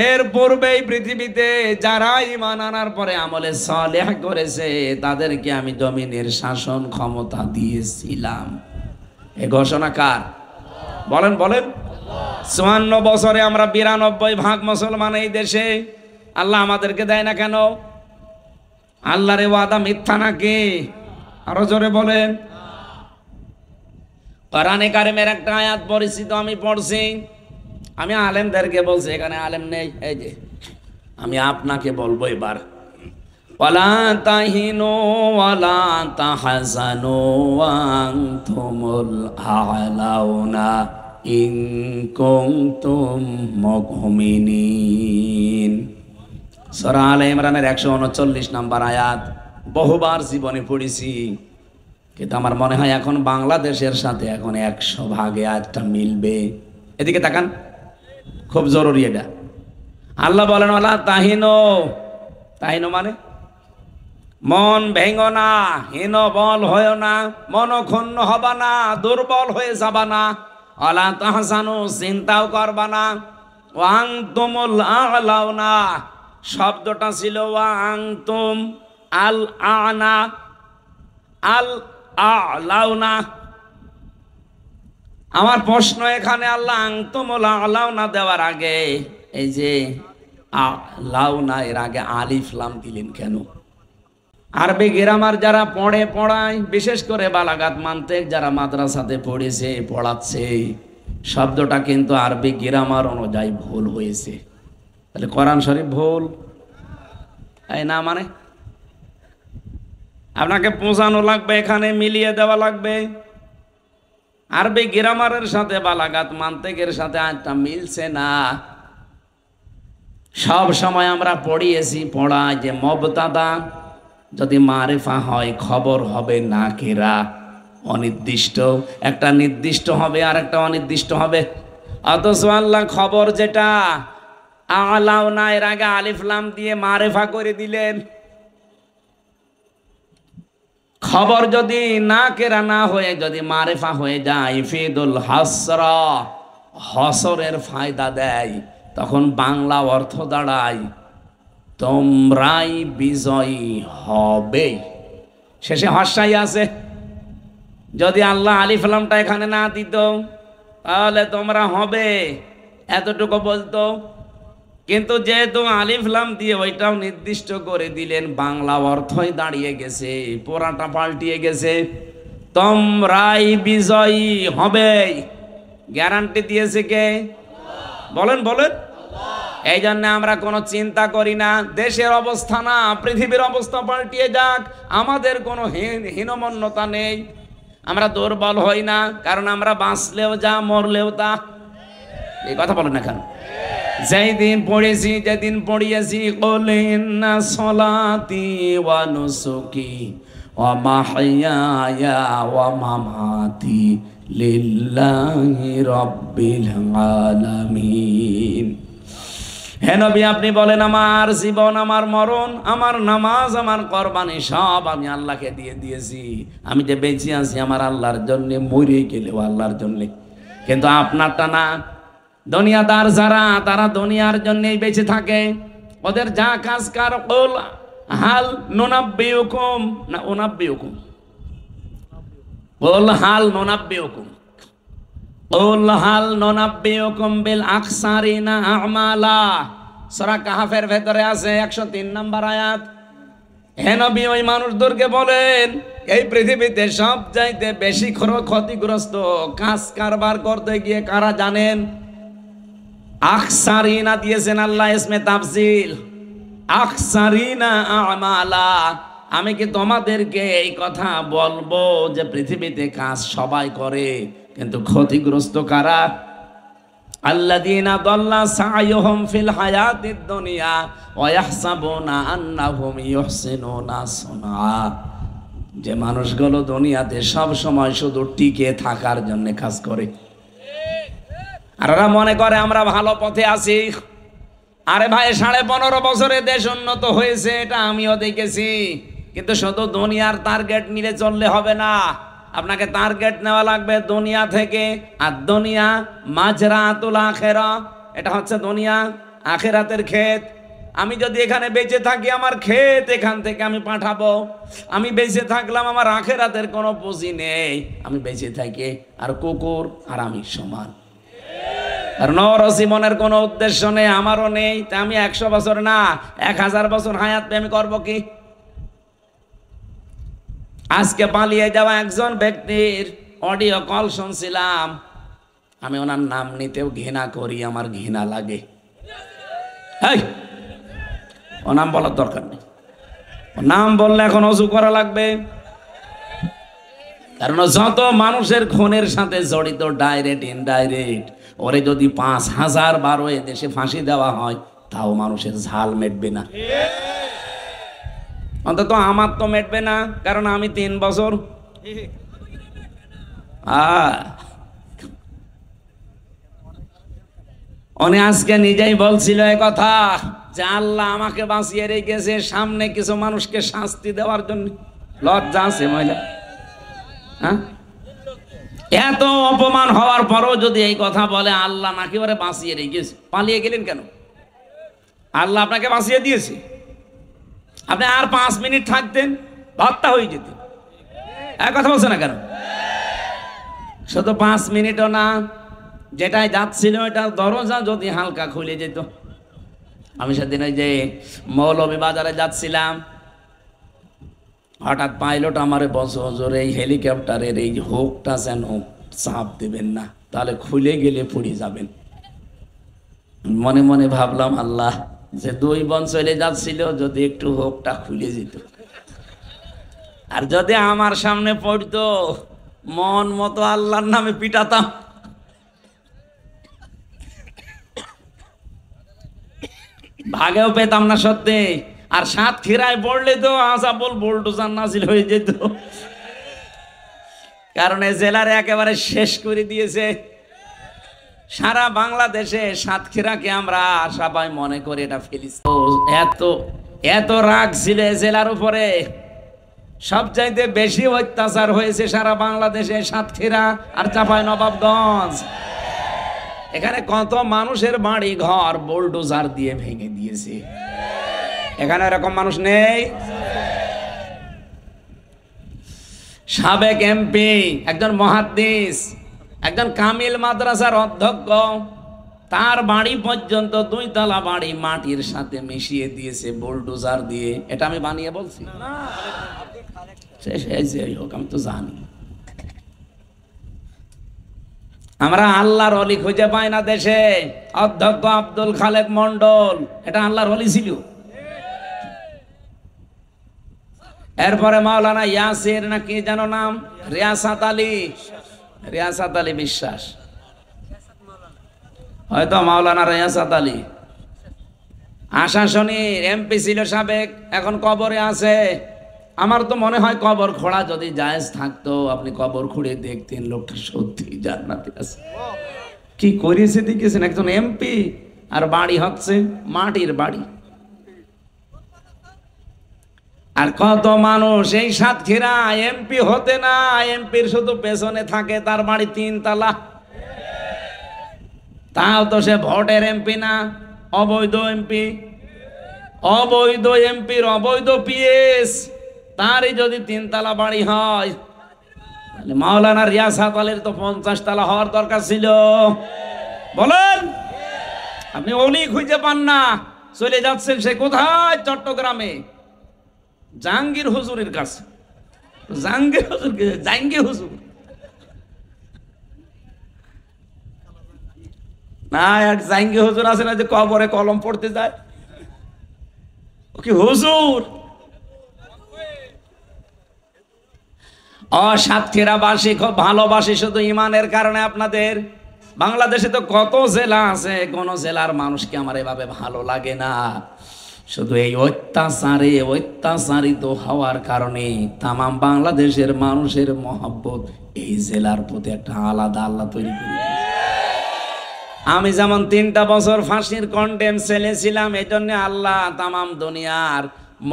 এর পূর্বেই পৃথিবীতে যারা ঈমান আনার পরে আমলে সালেহ করেছে তাদেরকে আমি জমিনের শাসন ক্ষমতা দিয়েছিলাম। এই ঘোষণা কার? বলেন বলেন। 54 বছরে আমরা 92% মুসলমান এই দেশে। আল্লাহ আমাদেরকে দেয় না কেন? আল্লাহর ওয়াদা মিথ্যা নাকি? আরো জোরে বলেন। কোরআনে কারিমের একটা আয়াত পরিচিত, আমি পড়ছি। আমি আলেমদেরকে বলছি, এখানে আলেম নেই, এই যে আমি আপনাকে বলবো এবার। ওয়ালা তাহিনু ওয়ালা তাহজানু ওয়া আনতুমুল আ'লাউনা ইন কুনতুম মুমিনিন। সূরা আলে ইমরানের 139 নম্বর আয়াত। বহুবার জীবনে পড়েছি, কিন্তু আমার মনে হয় এখন বাংলাদেশের সাথে এখন 100 ভাগে আয়াতটা মিলবে। এদিকে তাকান, খুব জরুরি এটা। আল্লাহ বলেন, ওয়ালা তাহিনু, তাহিনু মানে মন ভেঙো না, হীন বল হয় না, মনক্ষুণ্ণ হবা না, দুর্বল হয়ে যাবা না। ওয়ালা তাহজানু, চিন্তাও করবা না। ওয়া আনতুমুল আ'লাউনা, শব্দটা ছিল ওয়া আনতুম আল আ'না, আল আ'লাউনা। আমার প্রশ্ন এখানে, আল্লাহ আনতুমুল আ'লাউনা দেওয়ার আগে এই যে আ'লাউনা এর আগে আলিফ লাম দিলেন কেন? আরবি গ্রামার যারা পড়ায়, বিশেষ করে বালাগাত মানতেক যারা মাদ্রাসাতে পড়েছে পড়াচ্ছে, শব্দটা কিন্তু আরবি গ্রামার অনুযায়ী ভুল হয়েছে। তাহলে কোরআন শরীফ ভুল এই না, মানে আপনাকে পৌঁছানো লাগবে, এখানে মিলিয়ে দেওয়া লাগবে। আরবি গ্রামারের সাথে বালাগাত মানতেকের সাথে আয়াতটা মিলছে না। সব সময় আমরা পড়াই যে মুবতাদা যদি মারিফা হয় খবর হবে নাকিরা, অনির্দিষ্ট। একটা নির্দিষ্ট হবে আর একটা অনির্দিষ্ট হবে। অথচ আল্লাহ খবর যেটা আলাও না, এর আগে আলিফ লাম দিয়ে মারিফা করে দিলেন। খবর যদি নাকিরা না হয়ে যদি মারিফা হয়ে যায়, ইফিদুল হাসরা, হসরের ফায়দা দেয়, তখন বাংলা অর্থ দাঁড়ায় তোমরাই বিজয়ী হবে। শেষে হর্ষাই আছে। যদি আল্লাহ আলিফ লামটা এখানে না দিত তাহলে তোমরা হবে এতটুকু বলতো। কিন্তু যেহেতু আলিফ লাম দিয়ে ওইটাও নির্দিষ্ট করে দিলেন, বাংলা অর্থই দাঁড়িয়ে গেছে, পুরাটা পাল্টিয়ে গেছে। তোমরাই বিজয়ী হবে, গ্যারান্টি দিয়েছে কে? বলেন বলেন। এই জন্য আমরা কোনো চিন্তা করি না দেশের অবস্থা না পৃথিবীর অবস্থা পাল্টিয়ে যাক, আমাদের কোনো হীনমন্যতা নেই। আমরা দুর্বল হই না, কারণ আমরা বাঁচলেও যা মরলেও তা। এই কথা বলেন না কেন? যেদিন পড়েছি, যেদিন পড়িয়েছি, কুল ইন্না সলাতি ওয়া নুসুকি ওয়া মাহইয়ায়া ওয়া মামাতি লিল্লাহি রাব্বিল আলামিন। হে নবী, আপনি বলেন আমার জীবন, আমার মরণ, আমার নামাজ, আমার কোরবানি সব আমি আল্লাহকে দিয়ে দিয়েছি। আমি যে বেঁচে আছি আমার আল্লাহর জন্য, মরে গেলেও আল্লাহর জন্য। কিন্তু আপনারটা না। দুনিয়াদার যারা, তারা দুনিয়ার জন্যই বেঁচে থাকে। ওদের যা কাজ কার, কুল হাল নুনাব্বিউকুম না উনাব্বিউকুম, কুল হাল নুনাব্বিউকুম, কুল হাল নুনাব্বিউকুম বিল আকসারিনা আমালা। সূরা কাহফের ভেতরে আছে 103 নম্বর আয়াত। হে নবী, ওই মানুষদেরকে বলেন এই পৃথিবীতে সব চাইতে বেশি ক্ষতিগ্রস্ত কাজ কারবার করতে গিয়ে কারা জানেন? আকসারিনা দিয়েছেন আল্লাহ ইসমে তাফজিল, আকসারিনা আমালা। আমি কি তোমাদেরকে এই কথা বলবো যে পৃথিবীতে কাজ সবাই করে, কিন্তু ক্ষতিগ্রস্ত কারা? আল্লাযীনা দাল্লা সা'য়ুহুম ফিল হায়াতিদ দুনিয়া ওয়া ইয়াহসাবুনা আন্নাহুম ইউহসিনুনা সুনআ। যে মানুষগুলো দুনিয়াতে সব সময় শুধু টিকে থাকার জন্য কাজ করে, আর ওরা মনে করে আমরা ভালো পথে আছি। আরে ভাই, 15.5 বছরে দেশ উন্নত হয়েছে, এটা আমিও দেখেছি। কিন্তু শুধু দুনিয়ার টার্গেট নিয়ে চললে হবে না, আপনাকে টার্গেট নেওয়া লাগবে দুনিয়া থেকে। আর দুনিয়া মাজরাতুল আখিরা, এটা হচ্ছে দুনিয়া আখিরাতের ক্ষেত। আমি যদি এখানে বেঁচে থাকি, আমার ক্ষেত এখান থেকে আমি পাঠাবো। আমি বেঁচে থাকলাম, আমার আখিরাতের কোনো পুঁজি নেই। আমি বেঁচে থাকি আর কুকুর আর আমি সমান। আর নরসিমনের কোনো উদ্দেশ্য নেই, আমারও নেই। তা আমি 100 বছর না 1000 বছর হায়াত পেয়ে আমি করবো কি? আজকে পালিয়ে যাওয়া একজন ব্যক্তির অডিও কল শুনছিলাম। আমি ওনার নাম নিতেও ঘৃণা করি, আমার ঘৃণা লাগে। ও নাম বলার দরকার নেই, নাম বললে এখন অজু করা লাগবে। কারণ যত মানুষের খুনের সাথে জড়িত, ডাইরেক্ট ইনডাইরেক্ট, ওরে যদি 5000 বার দেশে ফাঁসি দেওয়া হয়, তাও মানুষের ঝাল মেটবে না। অন্তত আমার তো মেটবে না, কারণ আমি 3 বছর। উনি আজকে নিজেই বলছিল এ কথা যে আল্লাহ আমাকে বাঁচিয়ে রেখেছে সামনে কিছু মানুষকে শাস্তি দেওয়ার জন্য। লজ্জা আছে মহিলা? হ্যাঁ, এত অপমান হওয়ার পরও যদি এই কথা বলে আল্লাহ নাকি ওরে বাঁচিয়ে রেখেছে, পালিয়ে গেলেন কেন? আল্লাহ আপনাকে বাঁচিয়ে দিয়েছে, আপনি আর 5 মিনিট থাকতেন, হত্যা হয়ে যেত। এক কথা বলছে না কেন? শুধু 5 মিনিটও না, যেটাই যাচ্ছিল এটা দরজা যদি হালকা খুলে যেত। আমি সেদিন ওই যে মৌলভীবাজারে যাচ্ছিলাম, হঠাৎ পাইলট আমারে বলছে, হুজুর এই হেলিকপ্টারের এই হুকটা যেন চাপ দেবেন না, তাহলে খুলে গেলে পড়ে যাবেন। মনে মনে ভাবলাম, আল্লাহ, যে 2 বন চলে যাচ্ছিল, যদি একটু হুকটা খুলে যেত, আর যদি আমার সামনে পড়তো, মন মতো আল্লাহর নামে পিটাতাম। আগেও পেতাম না সত্যি। আর সাতক্ষীরায় পড়লে তো আসাবল বুলডোজার নাজিল হয়ে যেত, কারণ এই জেলারে একেবারে শেষ করে দিয়েছে। সারা বাংলাদেশে সাতক্ষীরাকে আমরা সবাই মনে করি এটা ফিলিস্তিন। এত এত রাগ ছিল এই জেলার উপরে, সবচাইতে বেশি অত্যাচার হয়েছে সারা বাংলাদেশে সাতক্ষীরা আর চাঁপাইনবাবগঞ্জ। এখানে কত মানুষের বাড়ি ঘর বুলডোজার দিয়ে ভেঙে দিয়েছে। এখানে এরকম মানুষ নেই? সাবেক এমপি, একজন মুহাদ্দিস, একজন কামিল মাদ্রাসার অধ্যক্ষ, তার বাড়ি পর্যন্ত 2 তলা বাড়ি মাটির সাথে মিশিয়ে দিয়েছে বুলডোজার দিয়ে। এটা আমি বানিয়ে বলছি? আমি তো জানি। আমরা আল্লাহর ওলি খুঁজে পাই না দেশে। অধ্যক্ষ আব্দুল খালেক মন্ডল, এটা আল্লাহর ওলি ছিল। এরপরে মাওলানা ইয়াসির না কি যেন নাম, রিয়াসাত আলী বিশ্বাস, হয়তো মাওলানা রিয়াসাত আলী আশাশনীর এমপি ছিল সাবেক, এখন কবরে আছে। আমার তো মনে হয় কবর খোঁড়া যদি জায়েজ থাকতো, আপনি কবর খুঁড়ে দেখতেন লোকটা সত্যি জান্নাতে আছে। কি করেছে দেখেছেন? একজন এমপি আর বাড়ি হচ্ছে মাটির বাড়ি। আর কত মানুষ এই সাতক্ষীরা এমপি হতে না, এমপির শুধু পেছনে থাকে, তার বাড়ি 3 তলা। তাও তো সে ভোটের এমপি না, অবৈধ এমপি। অবৈধ এমপির অবৈধ পিএস, তারই যদি 3 তলা বাড়ি হয়, তাহলে মাওলানা রিয়াসাত আলীর তো 50 তলা হওয়ার দরকার ছিল। বলেন, আপনি ওলি খুঁজে পান না, চলে যাচ্ছেন সে কোথায়? চট্টগ্রামে জাহাঙ্গীর হুজুরের কাছে। জাহাঙ্গীর হুজুর না, এক জাহাঙ্গীর হুজুর আছে না যে কবরে কলম পড়তে যায়, ও কি হুজুর? সাতক্ষীরাবাসী খুব ভালোবাসি শুধু ইমানের কারণে আপনাদের। বাংলাদেশে তো কত জেলা আছে, কোন জেলার মানুষকে আমার এভাবে ভালো লাগে না। শুধু এই অত্যাচারিত হওয়ার কারণে তামাম বাংলাদেশের মানুষের মহব্বত এই জেলার প্রতি একটা আলাদা আল্লাহ তৈরি করে দিয়েছে। আমি যেমন 3টা বছর ফাঁসির কন্ডেম ছেলে ছিলাম, এই জন্য আল্লাহ তামাম দুনিয়ার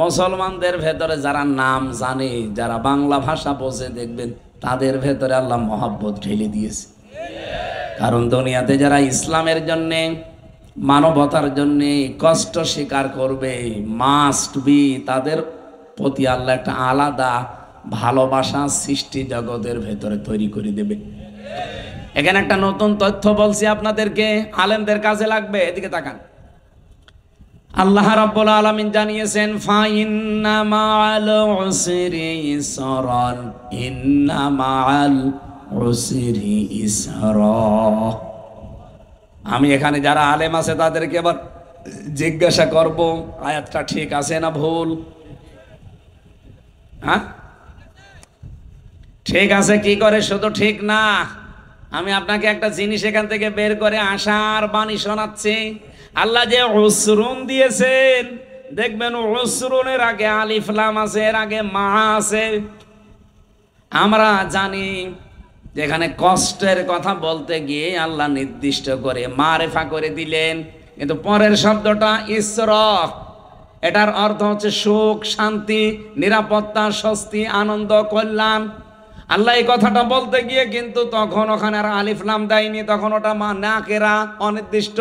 মুসলমানদের ভেতরে যারা নাম জানে, যারা বাংলা ভাষা বোঝে, দেখবেন তাদের ভেতরে আল্লাহ মহব্বত ঢেলে দিয়েছে। কারণ দুনিয়াতে যারা ইসলামের জন্যে, মানবতার জন্যে কষ্ট স্বীকার করবে, মাস্ট বি, তাদের প্রতি আল্লাহ একটা আলাদা ভালোবাসা সৃষ্টি জগতের ভেতরে তৈরি করে দেবে। এখানে একটা নতুন তথ্য বলছি আপনাদেরকে, আলেমদের কাজে লাগবে। এদিকে তাকান। আল্লাহ রাব্বুল আলামিন জানিয়েছেন, ফাইন্না মাআল উসরি ইসরান, ইন্না মাআল উসরি ইসরা। আমি এখানে যারা আলেম আছে তাদেরকে এবার জিজ্ঞাসা করব, আয়াতটা ঠিক আছে না ভুল? হ্যাঁ, ঠিক আছে কি করে? শুধু ঠিক না, আমি আপনাকে একটা জিনিস এখান থেকে বের করে আশার বাণী শোনাচ্ছি। আল্লাহ যে উসরুন দিয়েছেন, দেখবেন উসরুনের আগে আলিফ লাম আছে, এর আগে মা আছে। আমরা জানি যেখানে কষ্টের কথা বলতে গিয়ে আল্লাহ নির্দিষ্ট করে মারেফা করে দিলেন, কিন্তু পরের শব্দটা ইসরা, এটার অর্থ হচ্ছে সুখ, শান্তি, নিরাপত্তা, স্বস্তি, আনন্দ, কল্যাণ। আল্লাহ এই কথাটা বলতে গিয়ে কিন্তু তখন ওখানে আর আলিফ লাম দেয়নি, তখন ওটা মা নাকেরা, অনির্দিষ্ট।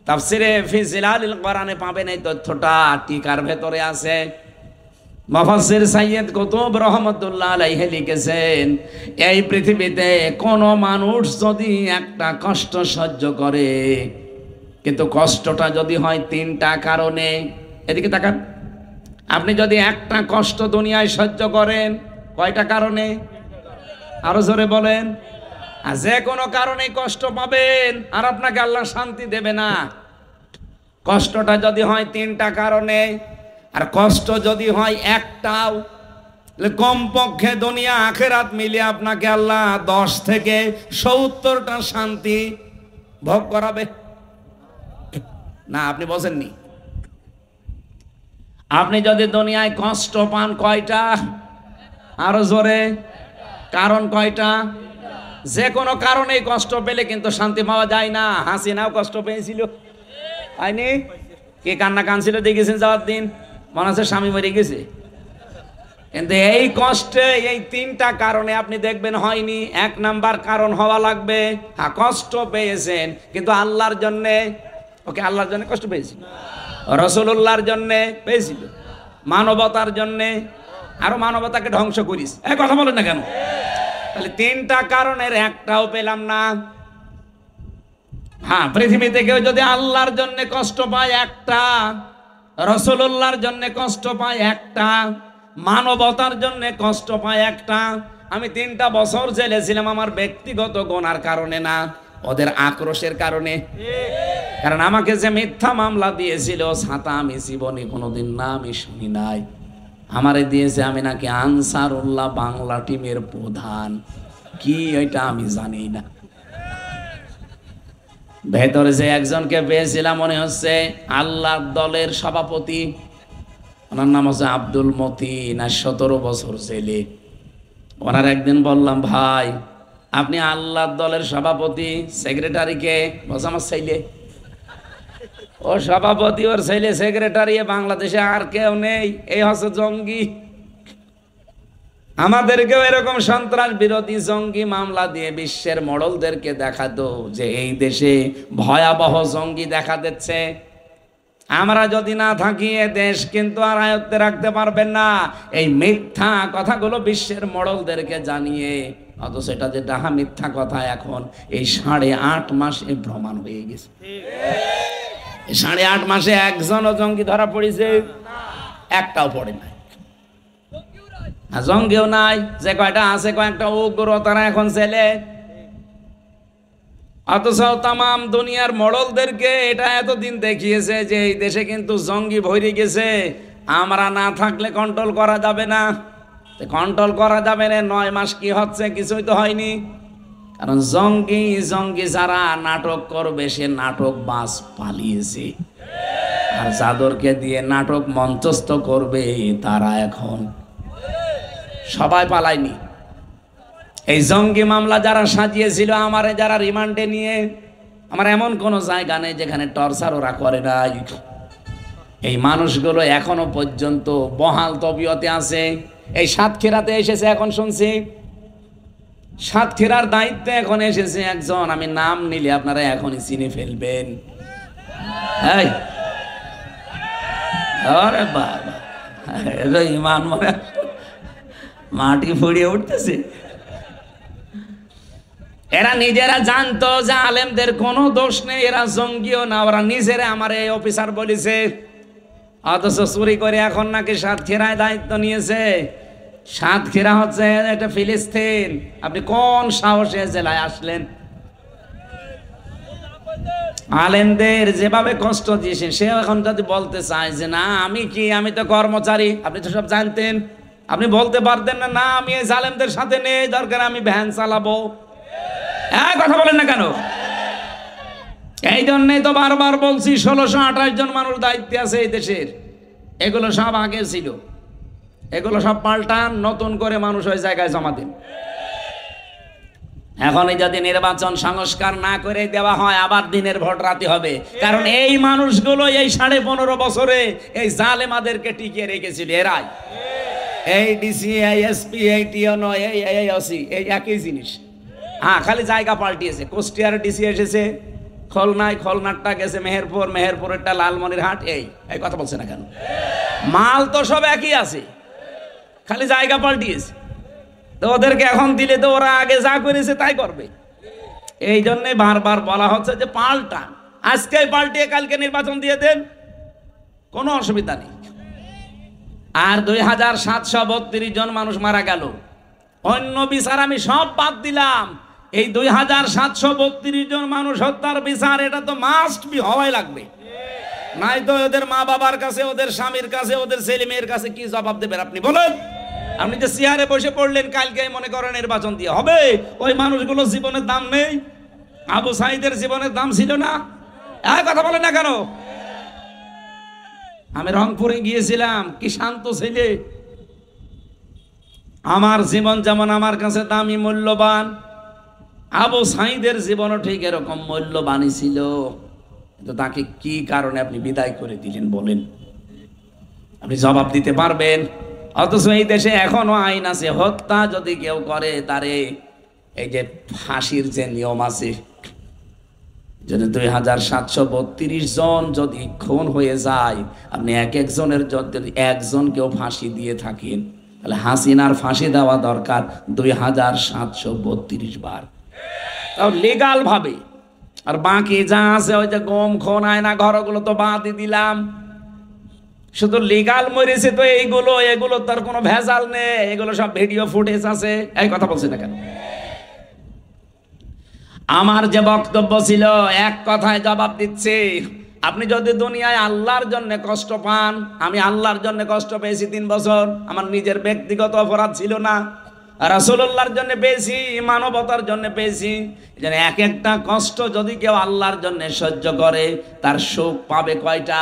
তাফসিরে ফি জিলালিল কোরআনে পাবেন এই তথ্যটা, টিকার ভেতরে আছে। মুফাসসির সাইয়্যিদ কুতুব রহমাতুল্লাহ আলাইহি লিখেছেন, এই পৃথিবীতে কোন মানুষ যদি একটা কষ্ট সহ্য করে, কিন্তু কষ্টটা যদি হয় 3টা কারণে, এদিকে তাকান, আপনি যদি একটা কষ্ট দুনিয়ায় সহ্য করেন, কয়টা কারণে? আরো জোরে বলেন। আর যে কোনো কারণে কষ্ট পাবেন, আর আপনাকে আল্লাহ শান্তি দেবে না। কষ্টটা যদি হয় 3টা কারণে, আর কষ্ট যদি হয় একটাও, কমপক্ষে দুনিয়া আখেরাত মিলে আপনাকে আল্লাহ 10 থেকে 70টা শান্তি ভোগ করাবে। না, আপনি বলেননি, আপনি যদি দুনিয়ায় কষ্ট পান কয়টা? আরো জোরে। কারণ কয়টা? যে কোনো কারণে কষ্ট পেলে কিন্তু শান্তি পাওয়া যায় না। হাসিনাও কষ্ট পেয়েছিল, হয়নি? কে কান্না কানছিল দেখেছেন যাওয়ার দিন? মনে হচ্ছে স্বামী মরে গেছে। কিন্তু এই কষ্টে এই তিনটা কারণে আপনি দেখবেন হয়নি। এক নাম্বার কারণ হওয়া লাগবে, হ্যাঁ কষ্ট পেয়েছেন কিন্তু আল্লাহর জন্যে। ওকে, আল্লাহর জন্য কষ্ট পেয়েছিল, রাসূলুল্লাহর জন্যে পেয়েছিল, মানবতার জন্যে। আরো মানবতাকে ধ্বংস করিস, এই কথা বলেন না কেন? তাহলে তিনটা কারণের একটাও পেলাম না। হ্যাঁ, পৃথিবীতে কেউ যদি আল্লাহর জন্য কষ্ট পায় একটা, রাসূলুল্লাহর জন্য কষ্ট পায় একটা, মানবতার জন্য কষ্ট পায় একটা। আমি 3টা বছর জেলে ছিলাম আমার ব্যক্তিগত গুনার কারণে না, ওদের আক্রোশের কারণে। কারণ আমাকে যে মিথ্যা মামলা দিয়েছিল, ছাতা আমি জীবনে কোনোদিন না আমি শুনি নাই। আমারে দিয়েছে আমি নাকি আনসারুল্লাহ বাংলা টিমের প্রধান, কি এটা আমি জানি না। ভেতরে যে একজনকে পেয়েছিলাম মনে হচ্ছে আল্লাহর দলের সভাপতি, ওনার নাম হচ্ছে আব্দুল মতিন, 17 বছর জেলে। ওনার একদিন বললাম, ভাই আপনি আল্লাহর দলের সভাপতি, সেক্রেটারিকে? বলছে আমার ছেলে। ও সভাপতি, ওর ছেলে সেক্রেটারি, বাংলাদেশে আর কেউ নেই, এই হচ্ছে জঙ্গি। আমাদেরকেও এরকম সন্ত্রাস বিরোধী জঙ্গি মামলা দিয়ে বিশ্বের মডলদেরকে দেখাতো যে এই দেশে ভয়াবহ জঙ্গি দেখা দিচ্ছে। আমরা যদি না থাকি এ দেশ কিন্তু আর আয়ত্তে রাখতে পারবেন না। এই মিথ্যা কথাগুলো বিশ্বের মডলদেরকে জানিয়ে, অথচ এটা যে ডাহা মিথ্যা কথা এখন এই 8.5 মাসে প্রমাণ হয়ে গেছে। 8.5 মাসে একজনও জঙ্গি ধরা পড়েছে? একটাও পড়ে নাই। জঙ্গিও নাই, যে কয়টা আছে কয়েকটা উগ্র, তারা এখন ছেলে। অথচ তামাম দুনিয়ার মডলদেরকে এটা এতদিন দেখিয়েছে যে এই দেশে কিন্তু জঙ্গি ভরে গেছে, আমরা না থাকলে কন্ট্রোল করা যাবে না। কন্ট্রোল করা যাবে না, 9 মাস কি হচ্ছে? কিছুই তো হয়নি। কারণ জঙ্গি যারা নাটক করবে সে নাটক বাস পালিয়েছে, আর যাদেরকে দিয়ে নাটক মঞ্চস্থ করবে তারা এখন সবাই পালায়নি। এই জঙ্গি মামলা যারা সাজিয়েছিল, আমারে যারা রিমান্ডে নিয়ে, আমার এমন কোনো জায়গা নেই যেখানে টর্চার ওরা করে নাই। এই মানুষগুলো এখনো পর্যন্ত বহাল তবিয়তে আছে। এই সাতক্ষীরাতে এসেছে, এখন শুনছি সাতক্ষীরার দায়িত্বে এখন এসেছে একজন, আমি নাম নিলে আপনারা এখনই চিনে ফেলবেন। এই আরে বাবা, ইমান মনে মাটি ফুড়িয়ে উঠতেছে। এরা নিজেরা জানতো যে আলেমদের কোনো দোষ নেই, এরা জঙ্গিও না, ওরা নিজেরা আমার এই অফিসার বলেছে। অথচ চুরি করে এখন নাকি সাতক্ষীরায় দায়িত্ব নিয়েছে। সাতক্ষীরা হচ্ছে এটা ফিলিস্তিন। আপনি কোন সাহসে জেলায় আসলেন? আলেমদের যেভাবে কষ্ট দিয়েছেন, সে এখন যদি বলতে চায় যে না আমি কি, আমি তো কর্মচারী, আপনি তো সব জানতেন, আপনি বলতে পারতেন না, না আমি এই জালেমদের সাথে নেই, দরকার আমি ভ্যান চালাবো। কথা বলেন না কেন? এই জন্যই তো বারবার বলছি 1628 জন মানুষ দায়িত্বে আছে এই দেশের। এগুলো সব আগে ছিল, এগুলো সব পাল্টান, নতুন করে মানুষ ওই জায়গায় জমা দিন। এখনই যদি নির্বাচন সংস্কার না করে দেওয়া হয়, আবার দিনের ভোট রাতে হবে। কারণ এই মানুষগুলো এই 15.5 বছরে এই জালেমাদেরকে টিকিয়ে রেখেছিল এরাই। এই ডিসি, এই এসপি, এই টিওনো, এই ওসি, এই একই জিনিস। হ্যাঁ, খালি জায়গা পাল্টিয়েছে। কুষ্টিয়ার ডিসি এসেছে খুলনায়, খুলনারটা গেছে মেহেরপুর, মেহেরপুরেরটা লালমনিরহাট। এই কথা বলছে না কেন? মাল তো সব একই আছে, খালি জায়গা পাল্টিয়েছে। তো ওদেরকে এখন দিলে তো ওরা আগে যা করেছে তাই করবে। এই জন্যে বারবার বলা হচ্ছে যে পাল্টান, আজকে পাল্টিয়ে কালকে নির্বাচন দিয়ে দেন, কোনো অসুবিধা নেই। আর 2732 জন মানুষ মারা গেল। অন্য বিচার আমি সব বাদ দিলাম, এই 2732 জন মানুষ হত্যার বিচার এটা তো মাস্ট বি হওয়াই লাগবে। নাই তো ওদের মা বাবার কাছে, ওদের স্বামীর কাছে, ওদের ছেলে মেয়ের কাছে কি জবাব দেবেন আপনি বলেন? আপনি যে চেয়ারে বসে পড়লেন, কালকে মনে করেন নির্বাচন দিয়ে হবে, ওই মানুষগুলো জীবনের দাম নেই? আবু সাইদের জীবনের দাম ছিল না? কথা বলেন না কেন? আমি রংপুরে গিয়েছিলাম, কি শান্ত ছেলে। আমার জীবন যেমন আমার কাছে দামি মূল্যবান, আবু সাঈদের জীবনও ঠিক এরকম মূল্যবানই ছিল। তো তাকে কি কারণে আপনি বিদায় করে দিলেন বলেন? আপনি জবাব দিতে পারবেন? অথচ এই দেশে এখনো আইন আছে, হত্যা যদি কেউ করে তারে এই যে ফাঁসির যে নিয়ম আছে, যদি 2732 জন যদি খুন হয়ে যায়, আপনি এক একজনের যদি একজনকেও ফাঁসি দিয়ে থাকেন, তাহলে হাসিনার ফাঁসি দেওয়া দরকার 2732 বার, তাও লিগাল ভাবে। আর বাকি যা আছে ওই যে গম খুন আয়না ঘরগুলো তো বাদই দিলাম, শুধু লিগাল মরেছে। তো এগুলো তার কোনো ভেজাল নেই, এগুলো সব ভিডিও ফুটেজ আছে। এই কথা বলছি না কেন? আমার যে বক্তব্য ছিল এক কথায় জবাব দিচ্ছি। আপনি যদি দুনিয়ায় আল্লাহর জন্য কষ্ট পান, আমি আল্লাহর জন্য কষ্ট পেয়েছি 3 বছর। আমার নিজের ব্যক্তিগত অপরাধ ছিল না, রাসূলুল্লাহর জন্য পেয়েছি, মানবতার জন্য পেয়েছি। যেন এক একটা কষ্ট যদি কেউ আল্লাহর জন্য সহ্য করে, তার সুখ পাবে কয়টা?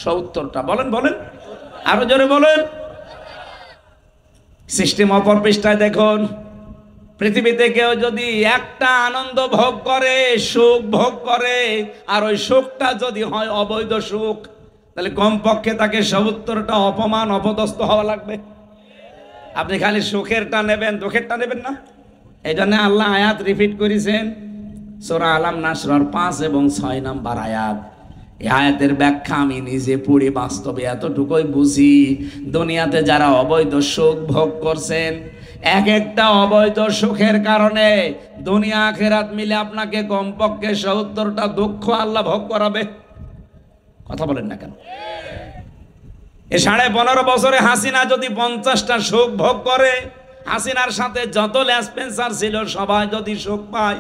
70টা। বলেন বলেন, আরো জোরে বলেন। সিস্টেম অপর পৃষ্ঠায় দেখুন, পৃথিবীতে কেউ যদি একটা আনন্দ ভোগ করে, সুখ ভোগ করে, আর ওই সুখটা যদি হয় অবৈধ সুখ, তাহলে কমপক্ষে তাকে 70টা অপমান অপদস্থ হওয়া লাগবে। আপনি খালি সুখেরটা নেবেন, দুঃখেরটা নেবেন না। এই জন্য আল্লাহ আয়াত রিপিট করেছেন, সূরা আলাম নাসরার 5 এবং 6 নম্বর আয়াত। এই আয়াতের ব্যাখ্যা আমি নিজে পড়ি, বাস্তবে এতটুকুই বুঝি। দুনিয়াতে যারা অবৈধ সুখ ভোগ করছেন, এক একটা অবৈধ সুখের কারণে দুনিয়া আখিরাত মিলে আপনাকে কমপক্ষে 70টা দুঃখ আল্লাহ ভোগ করাবে। কথা বলেন না কেন? এই 15.5 বছরে হাসিনা যদি 50টা সুখ ভোগ করে, হাসিনার সাথে যত লেসপেন্সার ছিল সবাই যদি সুখ পায়,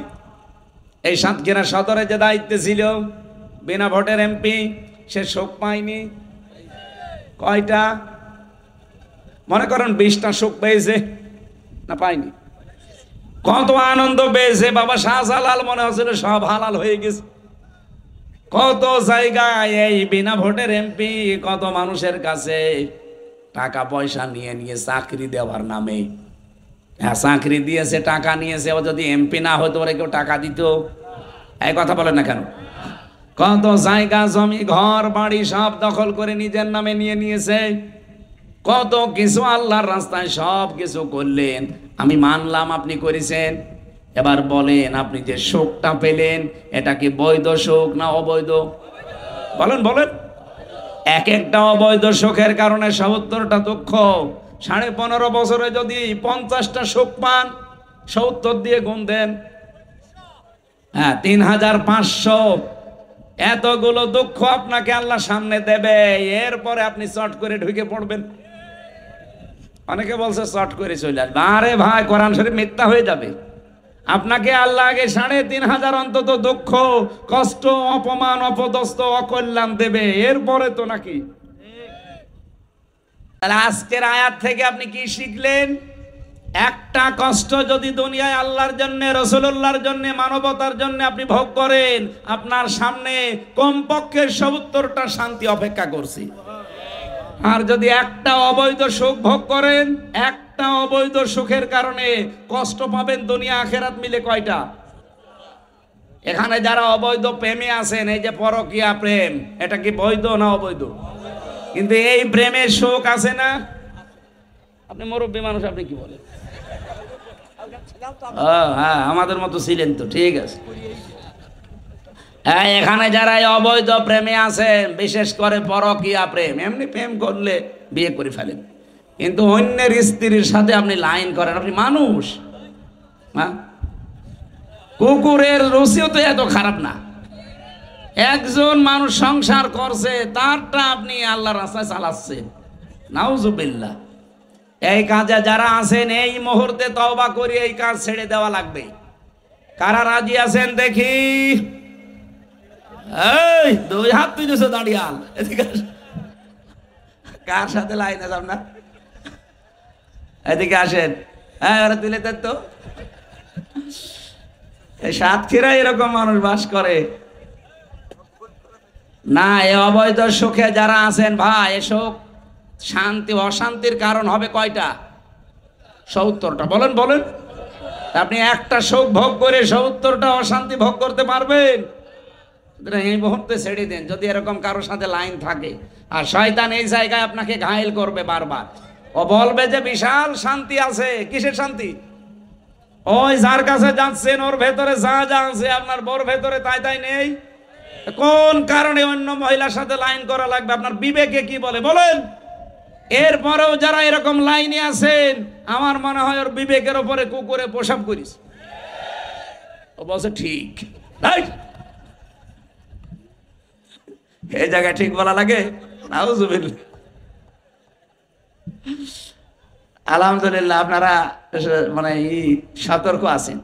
এই সাতক্ষীরা সদরে যে দায়িত্বে ছিল বিনা ভোটের এমপি, সে সুখ পায়নি কয়টা? মনে করেন 20টা সুখ পেয়েছে না পায়নি? কত আনন্দ পেয়েছে বাবা। শাহজালাল মনে হচ্ছিল সব হালাল হয়ে গেছে। কত জায়গায় এই বিনা ভোটের এমপি কত মানুষের কাছে টাকা পয়সা নিয়ে নিয়ে চাকরি দেওয়ার নামে, হ্যাঁ চাকরি দিয়েছে, টাকা নিয়েছে। ও যদি এমপি না হতো ওরা কেউ টাকা দিত? এই কথা বলেন না কেন? কত জায়গা জমি ঘর বাড়ি সব দখল করে নিজের নামে নিয়ে নিয়েছে। কত কিছু আল্লাহর রাস্তায় সব কিছু করলেন। আমি মানলাম আপনি করেছেন। এবার বলেন, আপনি যে সুখটা পেলেন এটা কি বৈধ সুখ না অবৈধ? বলেন বলেন। এক একটা অবৈধ সুখের কারণে 70টা দুঃখ। 15.5 বছরে যদি 50টা সুখ পান, 70 দিয়ে গুণ দেন, হ্যাঁ 3500। এতগুলো দুঃখ আপনাকে আল্লাহ সামনে দেবে, এরপরে আপনি চট করে ঢুকে পড়বেন। অনেকে বলছে চট করে চলে আসবে। আরে ভাই, কোরআন শরীফ মিথ্যা হয়ে যাবে। আপনাকে আল্লাহ আগে 3500 অন্তত দুঃখ কষ্ট অপমান অপদস্থ অকল্যাণ দেবে, এরপরে তো নাকি। তাহলে আজকের আয়াত থেকে আপনি কি শিখলেন? একটা কষ্ট যদি দুনিয়ায় আল্লাহর জন্য, রাসূলুল্লাহর জন্য, মানবতার জন্য আপনি ভোগ করেন, আপনার সামনে কমপক্ষে 70টা শান্তি অপেক্ষা করছে। আর যদি একটা অবৈধ সুখ ভোগ করেন, একটা অবৈধ সুখের কারণে কষ্ট পাবেন দুনিয়া আখিরাত মিলে কয়টা? এখানে যারা অবৈধ প্রেমে আছেন, এই যে পরকীয়া প্রেম, এটা কি বৈধ না অবৈধ? কিন্তু এই প্রেমের সুখ আছে না? আপনি মুরব্বী মানুষ, আপনি কি বলেন? হ্যাঁ, আমাদের মতো ছিলেন তো, ঠিক আছে। এখানে যারা অবৈধ প্রেমে আছেন, বিশেষ করে পরকীয়া প্রেম, এমনি প্রেম করলে বিয়ে করে ফেলেন, কিন্তু অন্যের স্ত্রীর সাথে আপনি লাইন করেন, আপনি মানুষ? হ্যাঁ, কুকুরের রুচিও তো এত খারাপ না। একজন মানুষ সংসার করছে, তারটা আপনি আল্লাহর রাস্তায় চালাচ্ছেন। নাউজুবিল্লাহ। এই কাজে যারা আছেন এই মুহূর্তে তওবা করে এই কাজ ছেড়ে দেওয়া লাগবে। কারা রাজি আছেন দেখি? এই 2 হাত তুলেছো দাঁড়িয়াল, এদিকে কার সাথে লাইনে যাব না? এদিকে আসেন। হ্যাঁ, ওরা তুলে দেন তো। এই সাতক্ষীরায় এরকম মানুষ বাস করে। না, এই অবৈধ সুখে যারা আছেন ভাই, এ সুখ শান্তি অশান্তির কারণ হবে কয়টা? 70টা। বলেন বলেন, আপনি একটা সুখ ভোগ করে 70টা অশান্তি ভোগ করতে পারবেন? এই মুহূর্তে ছেড়ে দেন যদি এরকম কারোর সাথে লাইন থাকে। আর শয়তান এই জায়গায় আপনাকে ঘায়েল করবে বারবার। ও বলবে যে বিশাল শান্তি আছে। কিসের শান্তি? ওই যার কাছে যাচ্ছেন ওর ভেতরে যা যা আছে আপনার বউর ভেতরে তাই তাই নেই। কোন কারণে অন্য মহিলার সাথে লাইন করা লাগবে? আপনার বিবেকে কি বলে বলেন? এরপরেও যারা এরকম লাইনে আছেন, আমার মনে হয় ওর বিবেকের উপরে কুকুরে প্রসাব করিস। ও বলছে ঠিক, এই জায়গায় ঠিক বলা লাগে। নাউজুবিল্লাহ। আলহামদুলিল্লাহ, আপনারা মানে সতর্ক আছেন।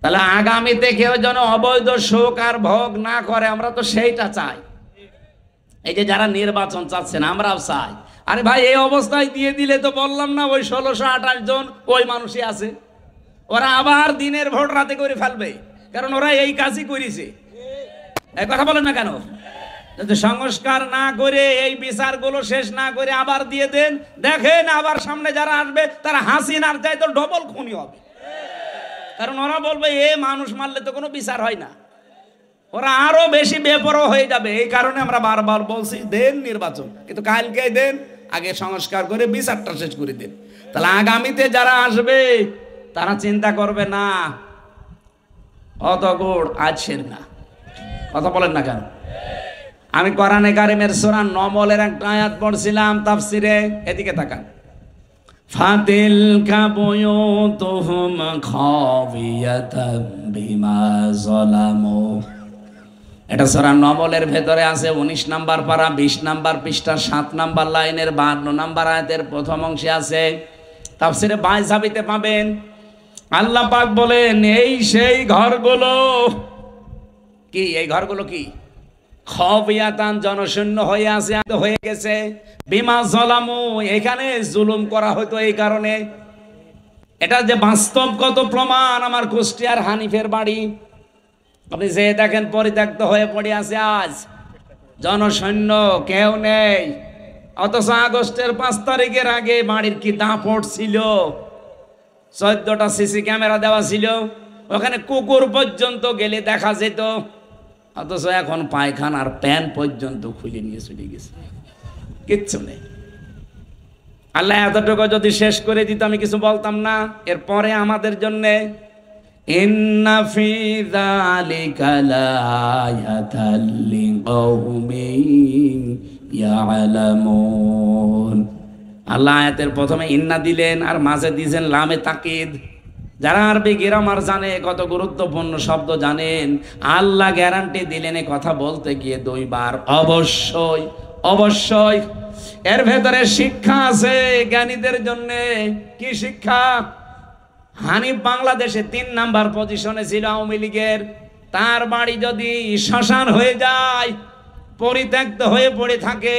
তাহলে আগামীতে কেউ যেন অবৈধ সুখ আর ভোগ না করে, আমরা তো সেইটা চাই। এই যে যারা নির্বাচন চাচ্ছেন, আমরাও চাই। আরে ভাই, এই অবস্থায় দিয়ে দিলে তো বললাম না, ওই 1628 জন ওই মানুষই আছে। ওরা আবার দিনের ভোট রাতে করে ফেলবে, কারণ ওরা এই কাজই করেছে। এই কথা বলেন না কেন? যদি সংস্কার না করে এই বিচারগুলো শেষ না করে আবার দিয়ে দেন, দেখেন আবার সামনে যারা আসবে তারা হাসিনার চাইতে ডবল খুনি হবে। কারণ ওরা বলবে এ মানুষ মারলে তো কোনো বিচার হয় না। ওরা আরো বেশি বেপরোয়া হয়ে যাবে। এই কারণে আমরা বারবার বলছি দেন নির্বাচন, কিন্তু কালকে দেন, আগে সংস্কার করে বিচারটা শেষ করে দেন। তাহলে আগামীতে যারা আসবে তারা চিন্তা করবে না অত গুড় আছেন না। কথা বলেন না কেন? আমি কোরআনে কারিমের সূরা নমলের একটা আয়াত পড়ছিলাম তাফসিরে, এদিকে তাকান। ফাতিল কাবুয়ুতুহুম খাবিয়াতাম বিমা যালামু। এটা সূরা নমলের ভেতরে আছে 19 নাম্বার পারা, 20 নাম্বার পৃষ্ঠা, 7 নাম্বার লাইনের 52 নাম্বার আয়াতের প্রথম অংশে আছে। তাফসিরে বাইজাবিতে পাবেন। আল্লাহ পাক বলেন, এই সেই ঘরগুলো কি? এই ঘরগুলো কি? খাবিয়াতান, জনশূন্য হয়ে আছে, হয়ে গেছে। বিমা যালামু, এখানে জুলুম করা হতো এই কারণে। এটা যে বাস্তবগত প্রমাণ, আমার কুষ্টিয়ার হানিফের বাড়ি আপনি যে দেখেন পরিত্যক্ত হয়ে পড়ে আছে, আজ জনশূন্য, কেউ নেই। অথচ আগস্টের 5 তারিখের আগে বাড়ির কি দাপট ছিল। 14টা সিসি ক্যামেরা দেওয়া ছিল, ওখানে কুকুর পর্যন্ত গেলে দেখা যেত। অথচ এখন পায়খানার প্যান পর্যন্ত খুলে নিয়ে চলে গেছে, কিচ্ছু নেই। আল্লাহ এতটুকু যদি শেষ করে দিত আমি কিছু বলতাম না। এরপরে আমাদের জন্য ইন্না ফি যালিকা লাআয়াতাল লিকাউমিন ইয়ালামুন। আল্লাহ আয়াতের প্রথমে ইন্না দিলেন আর মাঝে দিয়েছেন লামে তাকিদ। যারা আরবি গ্রামার জানে, কত গুরুত্বপূর্ণ শব্দ জানেন, আল্লাহ গ্যারান্টি দিলেন এই কথা বলতে গিয়ে 2 বার অবশ্যই অবশ্যই। এর ভেতরে শিক্ষা আছে জ্ঞানীদের জন্য। কি শিক্ষা? হানিফ বাংলাদেশে 3 নাম্বার পজিশনে ছিল আওয়ামী লীগের। তার বাড়ি যদি শ্মশান হয়ে যায়, পরিত্যক্ত হয়ে পড়ে থাকে,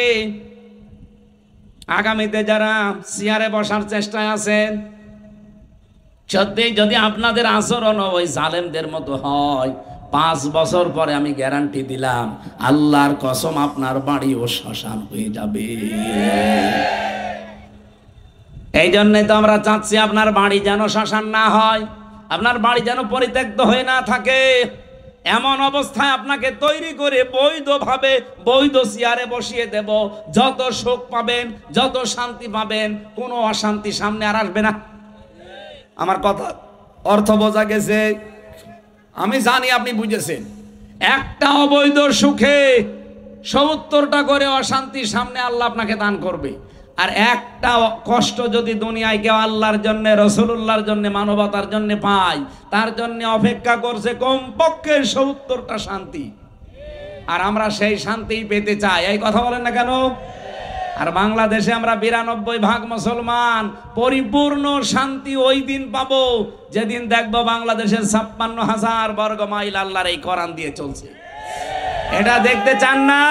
আগামীতে যারা চেয়ারে বসার চেষ্টায় আছেন, সত্যি যদি আপনাদের আচরণ ওই জালেমদের মতো হয়, 5 বছর পরে আমি গ্যারান্টি দিলাম, আল্লাহর কসম আপনার বাড়িও শ্মশান হয়ে যাবে। এই জন্যই তো আমরা চাচ্ছি আপনার বাড়ি যেন শ্মশান না হয়, আপনার বাড়ি যেন পরিত্যক্ত হয়ে না থাকে। এমন অবস্থায় আপনাকে তৈরি করে বৈধভাবে বৈধ চেয়ারে বসিয়ে দেব। যত সুখ পাবেন, যত শান্তি পাবেন, কোনো অশান্তি সামনে আর আসবে না। আমার কথা অর্থ বোঝা গেছে? আমি জানি আপনি বুঝেছেন। একটা অবৈধ সুখে 70টা করে অশান্তি সামনে আল্লাহ আপনাকে দান করবে। আর একটা কষ্ট যদি দুনিয়ায় কেউ আল্লাহর জন্য, রাসূলুল্লাহর জন্য, মানবতার জন্য পায়, তার জন্য অপেক্ষা করছে কমপক্ষে 70টা শান্তি। আর আমরা সেই শান্তি পেতে চাই। এই কথা বলেন না কেন? আর বাংলাদেশে আমরা 92% মুসলমান। পরিপূর্ণ শান্তি ওই দিন পাবো যেদিন দেখবো বাংলাদেশের 56,000 বর্গ মাইল আল্লাহর এই কোরআন দিয়ে চলছে। এটা দেখতে চান না?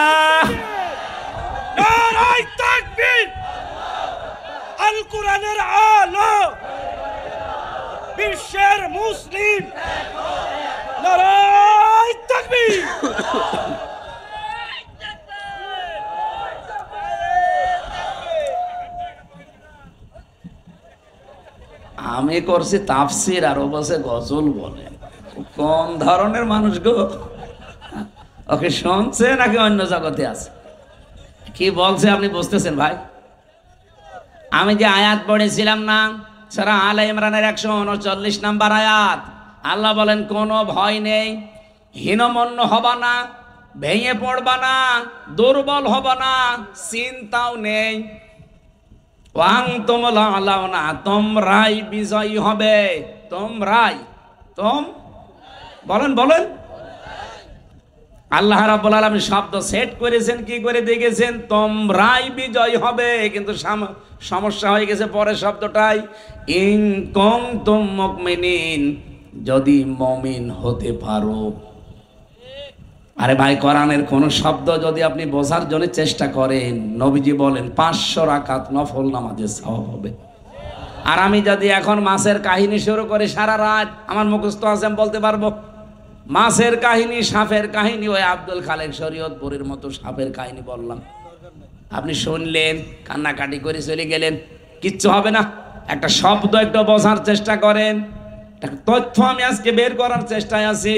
নারায়ে তাকবীর! আল কোরআনের আলো, বিশ্বের মুসলিম, নারায়ে তাকবীর! আমি করছি তাফসির আর ও বসে গজল বলে। কোন ধরনের মানুষ গো? ওকে শুনছে নাকি অন্য জগতে আছে? কি বলছে আপনি বুঝতেছেন ভাই? আমি যে আয়াত পড়েছিলাম না, সূরা আলে ইমরানের 139 নম্বর আয়াত, আল্লাহ বলেন কোনো ভয় নেই, হীনমন্য হবা না, ভেঙে পড়বা না, দুর্বল হবা না, চিন্তাও নেই। ওয়াং তোমরা আলাওনা, তোমরাই বিজয়ী হবে। তোমরাই, বলেন বলেন। আল্লাহ রাব্বুল আলামিন শব্দ সেট করেছেন কি করে দেখেছেন? তোমরাই বিজয় হবে, কিন্তু সমস্যা হয়ে গেছে পরের শব্দটাই, ইন কুনতুম মুমিনিন, যদি মুমিন হতে পারো। আরে ভাই, কোরআনের কোন শব্দ যদি আপনি বোঝার জন্য চেষ্টা করেন, নবীজি বলেন 500 রাকাত নফল নামাজের সওয়াব হবে। আর আমি যদি এখন মাছের কাহিনী শুরু করি সারা রাত, আমার মুখস্থ আছে, আমি বলতে পারবো। মাছের কাহিনী, সাপের কাহিনী, ওই আব্দুল খালেক শরীয়তপুরের মতো সাপের কাহিনী বললাম, আপনি শুনলেন, কান্নাকাটি করে চলে গেলেন, কিচ্ছু হবে না। একটা শব্দ একটু বোঝার চেষ্টা করেন, একটা তথ্য আমি আজকে বের করার চেষ্টায় আছি।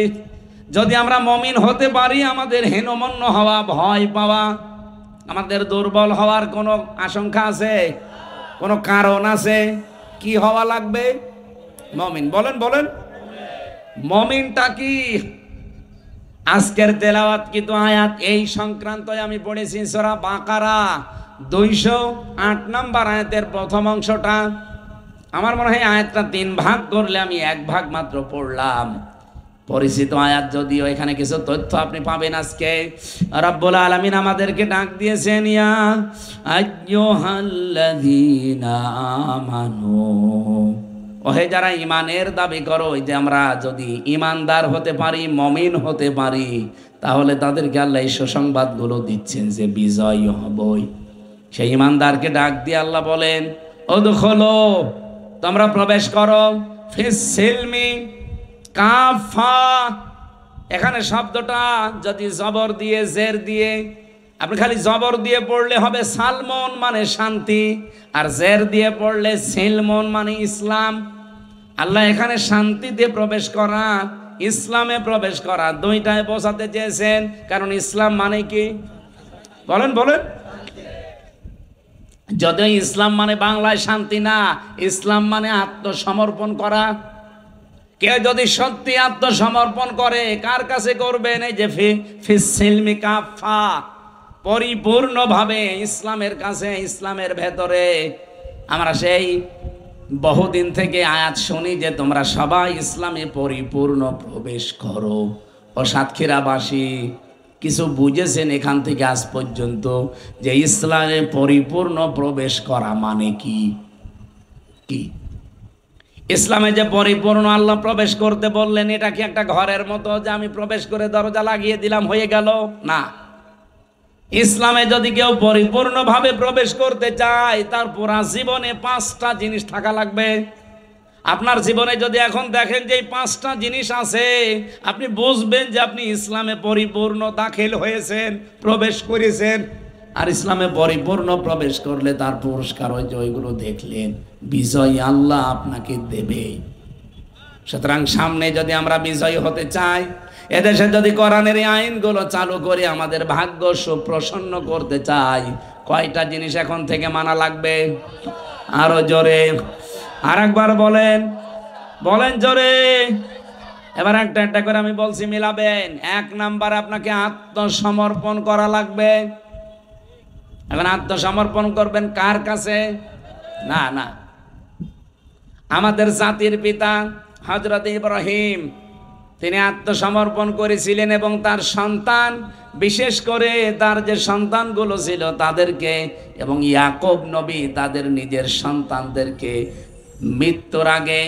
যদি আমরা মুমিন হতে পারি, আমাদের হীনমন্য হওয়া, ভয় পাওয়া, আমাদের দুর্বল হওয়ার কোনো আশঙ্কা আছে? কোনো কারণ আছে? কি হওয়া লাগবে? মুমিন। বলেন বলেন, মুমিনটা কি? আজকের তেলাওয়াত কিন্তু আয়াত এই সংক্রান্ত আমি পড়েছি, সূরা বাকারা 208 নম্বর আয়াতের প্রথম অংশটা। আমার মনে হয় আয়াতটা 3 ভাগ করলে আমি 1 ভাগ মাত্র পড়লাম। পরিচিত আয়াত, যদিও এখানে কিছু তথ্য আপনি পাবেন আজকে। রব্বুল আলামিন আমাদেরকে ডাক দিয়েছেন, ইয়া আইয়ুহাল্লাযীনা আমানু, ওহে যারা ইমানের দাবি করো, যে আমরা যদি ইমানদার হতে পারি, মুমিন হতে পারি, তাহলে তাদেরকে আল্লাহ এই সুসংবাদগুলো দিচ্ছেন যে বিজয় হবই। সেই ইমানদারকে ডাক দিয়ে আল্লাহ বলেন, উদখুলু, তোমরা প্রবেশ করো, ফিস সিলমি কাফা। এখানে শব্দটা যদি জবর দিয়ে, জের দিয়ে, আপনি খালি জবর দিয়ে পড়লে হবে সালমন মানে শান্তি, আর জের দিয়ে পড়লে সিলমন মানে ইসলাম। আল্লাহ এখানে শান্তিতে প্রবেশ করা, ইসলামে প্রবেশ করা, দুইটাই বোঝাতে চেয়েছেন। কারণ ইসলাম মানে কি? বলেন বলেন। যদিও ইসলাম মানে বাংলায় শান্তি না, ইসলাম মানে আত্মসমর্পণ করা। কেউ যদি সত্যি আত্মসমর্পণ করে, কার কাছে করবেন? এই যে ফিস সিলমি কাফা, পরিপূর্ণভাবে ইসলামের কাছে, ইসলামের ভেতরে। আমরা সেই বহুদিন থেকে আয়াত শুনি যে তোমরা সবাই ইসলামে পরিপূর্ণ প্রবেশ করো। ও সাতক্ষীরাবাসী কিছু বুঝেছেন এখান থেকে আজ পর্যন্ত যে ইসলামে পরিপূর্ণ প্রবেশ করা মানে কি? কি ইসলামে যে পরিপূর্ণ আল্লাহ প্রবেশ করতে বললেন, এটা কি একটা ঘরের মতো যে আমি প্রবেশ করে দরজা লাগিয়ে দিলাম হয়ে গেল? না। ইসলামে যদি কেউ পরিপূর্ণভাবে প্রবেশ করতে চায়, তার পুরা জীবনে 5টা জিনিস থাকা লাগবে। আপনার জীবনে যদি এখন দেখেন যে এই 5টা জিনিস আছে, আপনি বুঝবেন যে আপনি ইসলামে পরিপূর্ণ দাখিল হয়েছেন, প্রবেশ করেছেন। আর ইসলামে পরিপূর্ণ প্রবেশ করলে তার পুরস্কার ওই যে ওইগুলো দেখলেন, বিজয় আল্লাহ আপনাকে দেবে। সুতরাং সামনে যদি আমরা বিজয়ী হতে চাই, এদেশে যদি কোরআনের এই আইনগুলো চালু করে আমাদের ভাগ্য সুপ্রসন্ন করতে চাই, কয়টা জিনিস এখন থেকে মানা লাগবে? আরো জোরে আর একবার বলেন, বলেন জোরে। এবার একটা একটা করে আমি বলছি, মিলাবেন। 1 নাম্বার, আপনাকে আত্মসমর্পণ করা লাগবে। এখন আত্মসমর্পণ করবেন কার কাছে? না না, আমাদের জাতির পিতা হযরত ইব্রাহিম, তিনি আত্মসমর্পণ করেছিলেন এবং তার সন্তান, বিশেষ করে তার যে সন্তানগুলো ছিল তাদেরকে, এবং ইয়াকুব নবী তাদের নিজের সন্তানদেরকে মৃত্যুর আগে,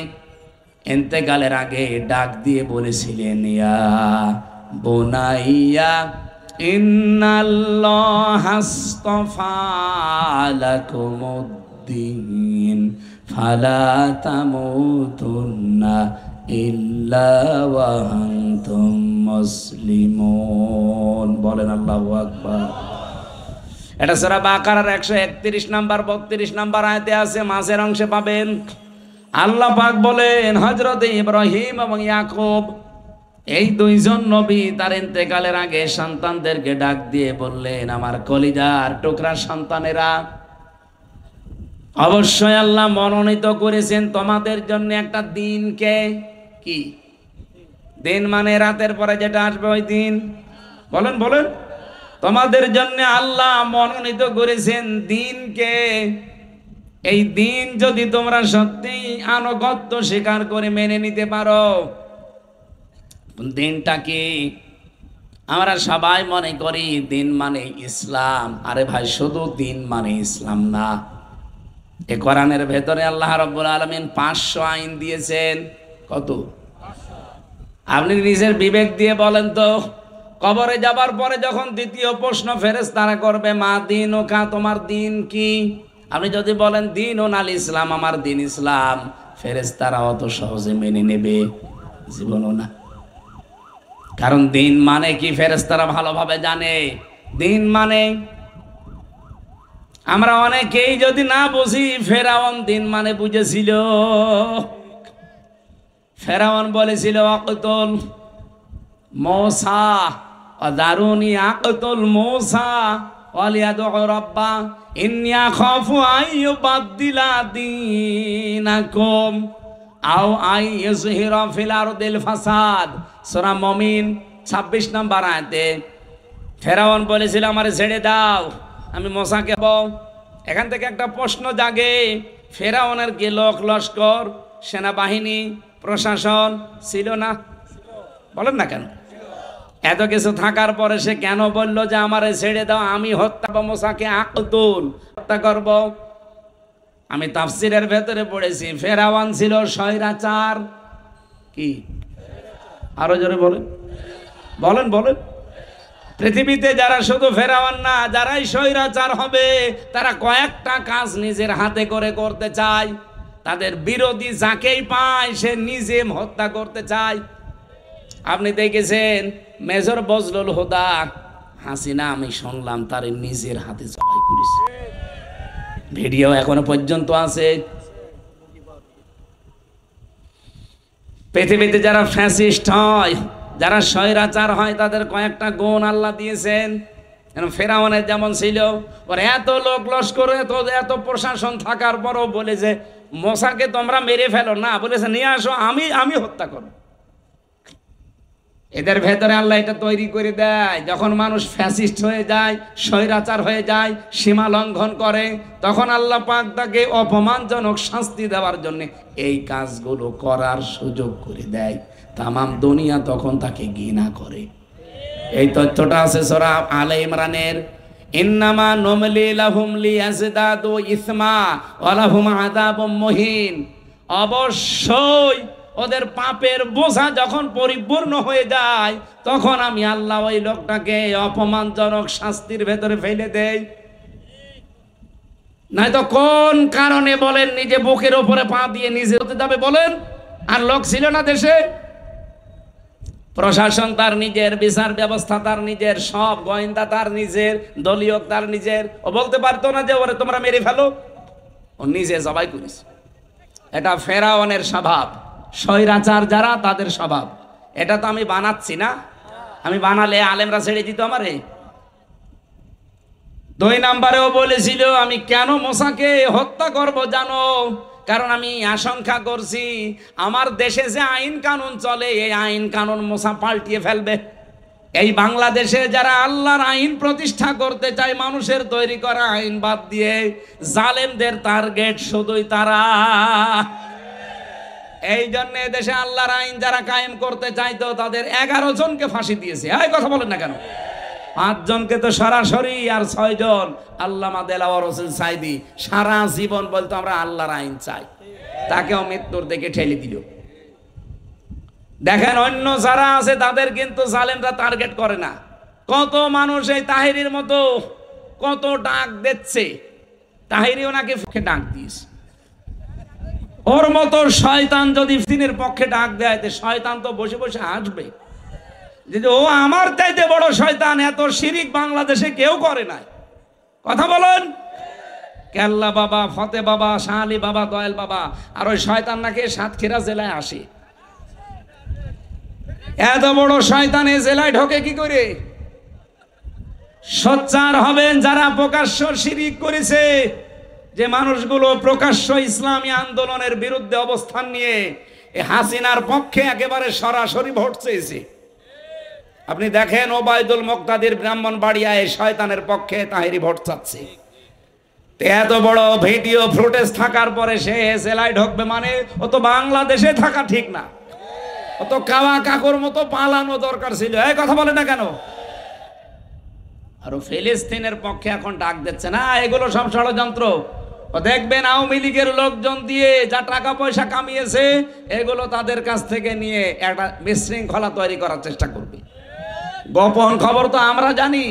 ইন্তেকালের আগে ডাক দিয়ে বলেছিলেন, ইয়া বুনাইয়া ইন্নাল্লাহা আস্তাফা লাকুমুদ্দিন ফালা তামুতুন্না ইল্লা ওয়া আনতুম মুসলিমুন। বলেন আল্লাহু আকবার। এটা সূরা বাকারার 131 নাম্বার 32 নাম্বার আয়াতে আছে, মাঝের অংশে পাবেন। আল্লাহ পাক বলেন হযরত ইব্রাহিম এবং ইয়াকুব এই দুইজন নবী তার ইন্তেকালের আগে সন্তানদেরকে ডাক দিয়ে বললেন, আমার কলিজার টুকরা সন্তানেরা, অবশ্যই আল্লাহ মনোনীত করেছেন তোমাদের জন্য একটা দিনকে। কি দিন? মানে রাতের পরে যেটা আসবে ওই দিন। বলেন বলেন। তোমাদের জন্য আল্লাহ মনোনীত করেছেন দিনকে। এই দিন যদি তোমরা সত্যি আনুগত্য স্বীকার করে মেনে নিতে পারো। দিনটা কি? আমরা সবাই মনে করি দিন মানে ইসলাম। আরে ভাই, শুধু দিন মানে ইসলাম না। এ কোরআনের ভেতরে আল্লাহ রাব্বুল আলামিন 500 আইন দিয়েছেন। কত? আপনি নিজের বিবেক দিয়ে বলেন তো, কবরে যাবার পরে যখন দ্বিতীয় প্রশ্ন ফেরেশতারা করবে, মা দীনুকা, তোমার দিন কি? আপনি যদি বলেন দীনুন আল ইসলাম, আমার দিন ইসলাম, ফেরেশতারা অত সহজে মেনে নেবে? জীবনও না। কারণ দিন মানে কি ফেরেশতারা ভালোভাবে জানে। দিন মানে আমরা অনেকেই যদি না বুঝি, ফেরাউন দিন মানে বুঝেছিল। ফেরাউন বলেছিল আকতুল মূসা ওয়াদারুনি আকতুল মূসা ওয়ালিয়াদউ রাব্বা ইন্নী আখাফু আইয়ুবাদদিলা দীনাকুম আও আইয়ুযহিরা ফিল আরদিল ফাসাদ। সূরা মুমিন 26 নম্বর আয়াতে ফেরাউন বলেছিল, আমারে ছেড়ে দাও, আমি মূসাকে বল। এখান থেকে একটা প্রশ্ন জাগে, ফেরাউনের কি লোক লস্কর, সেনাবাহিনী, প্রশাসন ছিল না? বলেন না কেন? এত কিছু থাকার পরে সে কেন বলল যে আমারে ছেড়ে দাও, আমি হত্যা বা মূসাকে আকতুল হত্যা করব? আমি তাফসিরের ভেতরে পড়েছি ফেরাউন ছিল স্বৈরাচার। কি? আরো জোরে বলেন, বলেন বলেন। পৃথিবীতে যারা শুধু ফেরাউন না, যারাই স্বৈরাচার হবে, তারা কয়েকটা কাজ নিজের হাতে করে করতে চায়। তাদের বিরোধী যাকেই পায় সে নিজে হত্যা করতে চায়। আপনি দেখেছেন মেজর বজলুল হুদা হাসিনা, আমি শুনলাম তার নিজের হাতে জবাই করেছে। ভিডিও এখনো পর্যন্ত আছে। পৃথিবীতে যারা ফ্যাসিস্ট হয়, যারা স্বৈরাচার হয়, তাদের কয়েকটা গুণ আল্লাহ দিয়েছেন। ফেরাউনের যেমন ছিল, ওর এত লোক লস্কর, এত প্রশাসন থাকার পরও বলে যে মূসাকে তোমরা মেরে ফেলো না, বলেছে নিয়ে আসো, আমি হত্যা করব। এদের ভেতরে আল্লাহ এটা তৈরি করে দেয়। যখন মানুষ ফ্যাসিস্ট হয়ে যায়, স্বৈরাচার হয়ে যায়, সীমা লঙ্ঘন করে, তখন আল্লাহ পাক তাকে অপমানজনক শাস্তি দেওয়ার জন্য এই কাজগুলো করার সুযোগ করে দেয়। তামাম দুনিয়া তখন তাকে ঘৃণা করে। এই তথ্যটা আছে সূরা আলে ইমরানের, ইন্নামা নুমলি লাহুম লিয়াজদাদু ইসমা ওয়া লাহুম আযাবুম মুহিন। অবশ্যই ওদের পাপের বোঝা যখন পরিপূর্ণ হয়ে যায়, তখন আমি আল্লাহ ওই লোকটাকে অপমানজনক শাস্তির ভেতরে ফেলে দেই। নয়তো কোন কারণে বলেন নিজে বুকের উপরে পা দিয়ে নিজে হতে যাবে বলেন? আর লোক ছিল না দেশে? প্রশাসন তার নিজের, বিচার ব্যবস্থা তার নিজের, সব গোয়েন্দা তার নিজের, দলীয় তার নিজের। ও বলতে পারতো না যে ওরে তোমরা মেরে ফেলো? ও নিজে জবাই করেছে। এটা ফেরাউনের স্বভাব। স্বৈরাচার যারা, তাদের স্বভাব। এটা তো আমি বানাচ্ছি না, আমি বানালে আলেমরা ছেড়ে দিত আমারে। 2 নম্বরেও বলেছিল আমি কেন মূসাকে হত্যা করব জানো? কারণ আমি আশঙ্কা করছি আমার দেশে যে আইন কানুন চলে, এই আইন কানুন মূসা পাল্টিয়ে ফেলবে। এই বাংলাদেশে যারা আল্লাহর আইন প্রতিষ্ঠা করতে চায়, মানুষের তৈরি করা আইন বাদ দিয়ে, জালেমদের টার্গেট শুধুই তারা। এই জন্য দেশে আল্লাহর আইন যারা কায়েম করতে চাইতো, তাদের 11 জনকে ফাঁসি দিয়েছে। এই কথা বলেন না কেন? 5 জনকে তো সরাসরি, আর 6 জন আল্লামা দেলাওয়ার হোসেন সাইদি সারা জীবন বলতো আমরা আল্লাহর আইন চাই, তাকেও মৃত্যুর দিকে ঠেলে দিল। দেখেন অন্য যারা আছে তাদের কিন্তু জালেমরা টার্গেট করে না। কত মানুষ এই তাহেরির মতো কত ডাক দিচ্ছে, তাহেরি ওনাকে ডাক দিয়েছে। ওর মতো শয়তান যদি দিনের পক্ষে ডাক দেয়, শয়তান তো বসে বসে আসবে যে ও আমার চাইতে বড় শয়তান। এত শিরিক বাংলাদেশে কেউ করে নাই। কথা বলেন। কেল্লা বাবা, ফতে বাবা, শাহ আলী বাবা, দয়াল বাবা, আর ওই শয়তান নাকি সাতক্ষীরা জেলায় আসে। এত বড় শয়তান এই জেলায় ঢোকে কি করে? সোচ্চার হবেন যারা প্রকাশ্য শিরিক করেছে, যে মানুষগুলো প্রকাশ্য ইসলামী আন্দোলনের বিরুদ্ধে অবস্থান নিয়ে হাসিনার পক্ষে একেবারে সরাসরি ভোট চেয়েছে। আপনি দেখেন ওবায়দুল মুক্তাদির ব্রাহ্মণবাড়িয়ায় শয়তানের পক্ষে তাহেরি ভোট চাচ্ছে। এত বড় ভিডিও ফুটেজ থাকার পরে সে জেলায় ঢুকবে মানে ও তো বাংলাদেশে থাকা ঠিক না, ও তো কাওয়া কাকুর মতো পালানো দরকার ছিল। এই কথা বলে না কেন? আর ফিলিস্তিনের পক্ষে এখন ডাক দিচ্ছে না, এগুলো সব ষড়যন্ত্র। দেখবেন আওয়ামী লীগের লোকজন দিয়ে যা টাকা পয়সা কামিয়েছে এগুলো তাদের কাছ থেকে নিয়ে একটা বিশৃঙ্খলা তৈরি করার চেষ্টা করবে। গোপন খবর তো আমরা জানি,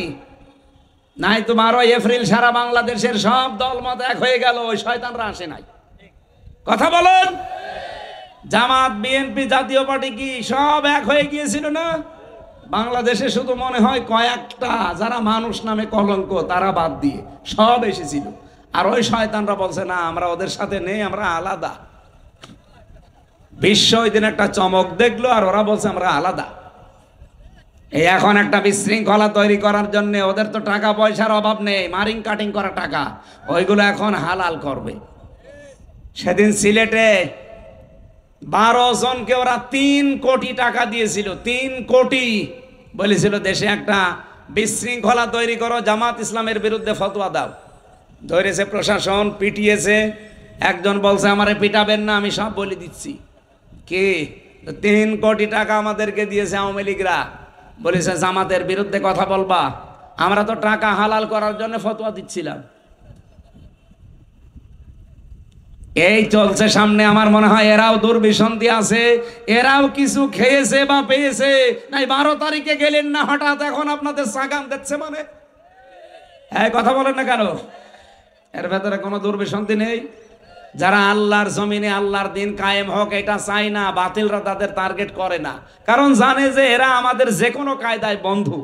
নাই তো 12 এপ্রিল সারা বাংলাদেশের সব দলমত এক হয়ে গেল, ওই শয়তানরা আসে নাই। কথা বলেন, জামাত, বিএনপি, জাতীয় পার্টি কি সব এক হয়ে গিয়েছিল না? বাংলাদেশে শুধু মনে হয় কয়েকটা যারা মানুষ নামে কলঙ্ক তারা বাদ দিয়ে সব এসেছিল। আর ওই শয়তানরা বলছে না, আমরা ওদের সাথে নেই, আমরা আলাদা। বিশ্ব ওই দিন একটা চমক দেখলো আর ওরা বলছে আমরা আলাদা। এই এখন একটা বিশৃঙ্খলা তৈরি করার জন্য ওদের তো টাকা পয়সার অভাব নেই, মারিং কাটিং করা টাকা, ওইগুলো এখন হালাল করবে। সেদিন সিলেটে 12 জনকে ওরা 3 কোটি টাকা দিয়েছিল, 3 কোটি, বলেছিল দেশে একটা বিশৃঙ্খলা তৈরি করো, জামাত ইসলামের বিরুদ্ধে ফতোয়া দাও। ধরেছে প্রশাসন, পিটিয়েছে। একজন বলছে আমারে পিটাবেন না, আমি সব বলে দিচ্ছি। কি 3 কোটি টাকা আমাদেরকে দিয়েছে আওয়ামী লীগরা, বলেছে জামাতের বিরুদ্ধে কথা বলবা। আমরা তো টাকা হালাল করার জন্য ফতোয়া দিচ্ছিলাম। এই চলছে সামনে। আমার মনে হয় এরাও দুর্বিসন্ধি আছে, এরাও কিছু খেয়েছে বা পেয়েছে। নাই 12 তারিখে গেলেন না হঠাৎ এখন আপনাদের সাগাম দিচ্ছে মানে, এই কথা বলেন না কেন? এর ভেতরে কোনো দুর্বিসন্ধি নেই? যারা আল্লাহর জমিনে আল্লাহর দিন কায়েম হোক এটা চায় না, বাতিলরা তাদের টার্গেট করে না, কারণ জানে যে এরা আমাদের যে কোনো কায়দায় বন্ধু।